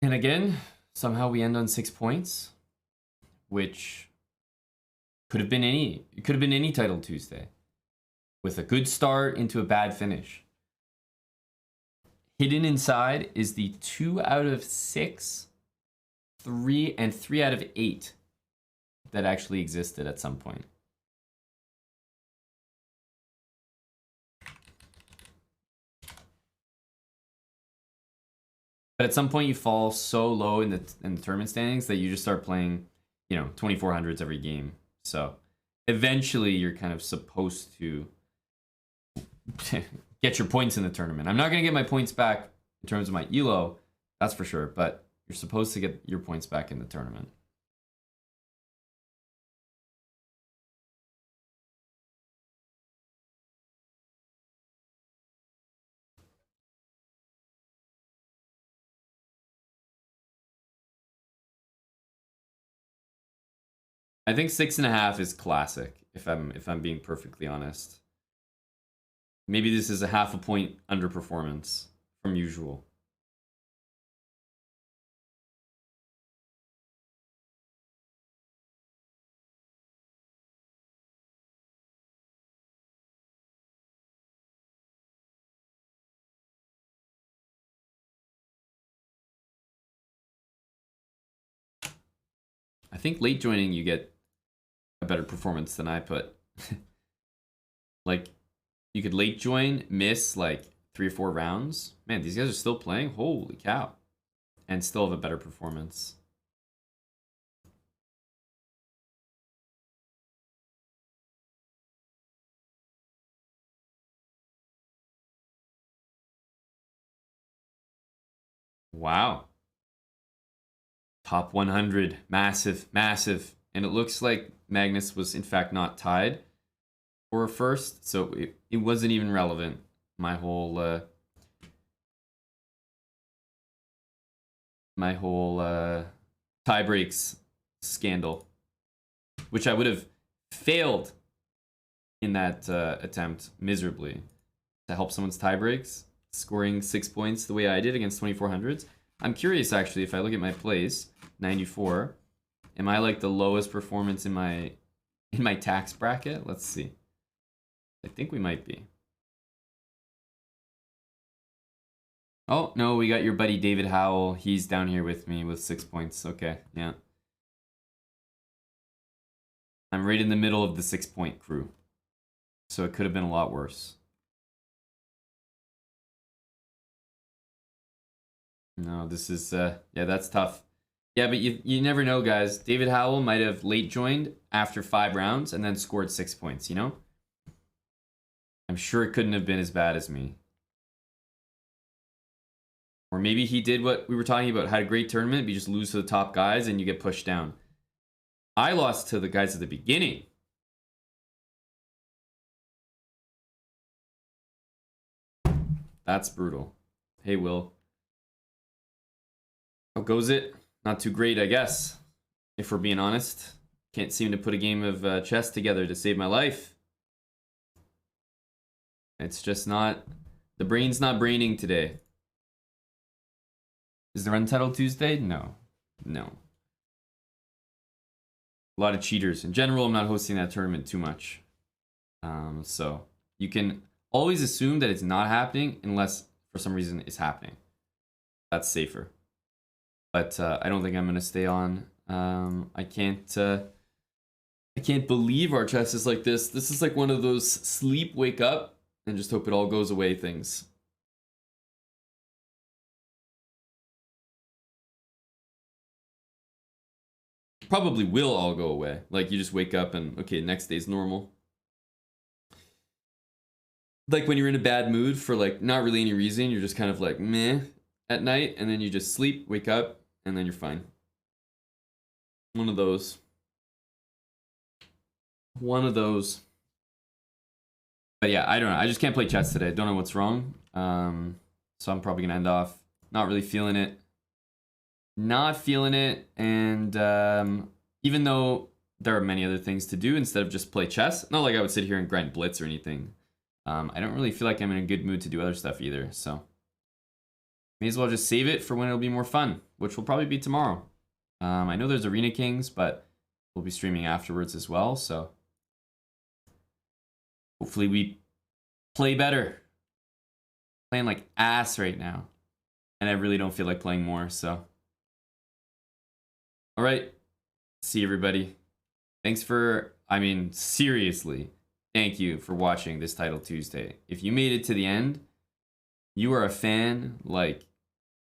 And again, somehow we end on 6 points, which could have been any title Tuesday with a good start into a bad finish. Hidden inside is the 2 out of 6, 3 and 3 out of 8 that actually existed at some point. But at some point you fall so low in the tournament standings that you just start playing, 2400s every game. So eventually you're kind of supposed to get your points in the tournament. I'm not going to get my points back in terms of my elo, that's for sure, but you're supposed to get your points back in the tournament. I think 6.5 is classic, if I'm being perfectly honest. Maybe this is a half a point underperformance from usual. I think late joining you get a better performance than I put. Like, you could late join, miss like 3 or 4 rounds. Man, these guys are still playing? Holy cow. And still have a better performance. Wow. Top 100. Massive, massive. And it looks like Magnus was in fact not tied for a first, so it wasn't even relevant. My whole tie breaks scandal, which I would have failed in that attempt miserably to help someone's tie breaks, scoring 6 points the way I did against 2400s. I'm curious actually, if I look at my plays, 94, am I like the lowest performance in my tax bracket? Let's see. I think we might be. Oh, no, we got your buddy David Howell. He's down here with me with 6 points. Okay, yeah. I'm right in the middle of the 6 point crew. So it could have been a lot worse. No, this is, yeah, that's tough. Yeah, but you never know, guys. David Howell might have late joined after 5 rounds and then scored 6 points, you know? I'm sure it couldn't have been as bad as me. Or maybe he did what we were talking about, had a great tournament, but you just lose to the top guys and you get pushed down. I lost to the guys at the beginning. That's brutal. Hey, Will. How goes it? Not too great, I guess. If we're being honest. Can't seem to put a game of chess together to save my life. It's just not... The brain's not braining today. Is there Untitled Tuesday? No. No. A lot of cheaters. In general, I'm not hosting that tournament too much. So you can always assume that it's not happening unless for some reason it's happening. That's safer. But I don't think I'm gonna stay on. I can't believe our chess is like this. This is like one of those sleep, wake up, and just hope it all goes away things. Probably will all go away. Like you just wake up and okay, next day's normal. Like when you're in a bad mood for like not really any reason, you're just kind of like meh at night, and then you just sleep, wake up, and then you're fine. One of those. One of those. But yeah, I don't know. I just can't play chess today. I don't know what's wrong. So I'm probably gonna end off not really feeling it. Not feeling it, and even though there are many other things to do instead of just play chess, not like I would sit here and grind blitz or anything. I don't really feel like I'm in a good mood to do other stuff either, so may as well just save it for when it'll be more fun, which will probably be tomorrow. I know there's Arena Kings, but we'll be streaming afterwards as well, so hopefully we play better. Playing like ass right now, and I really don't feel like playing more, so. All right, see everybody. Thanks for, I mean, seriously, thank you for watching this Title Tuesday. If you made it to the end, you are a fan like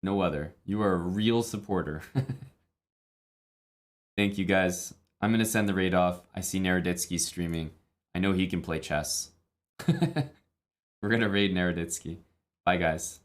no other. You are a real supporter. Thank you guys. I'm gonna send the raid off. I see Naroditsky streaming. I know he can play chess. We're gonna raid Naroditsky. Bye guys.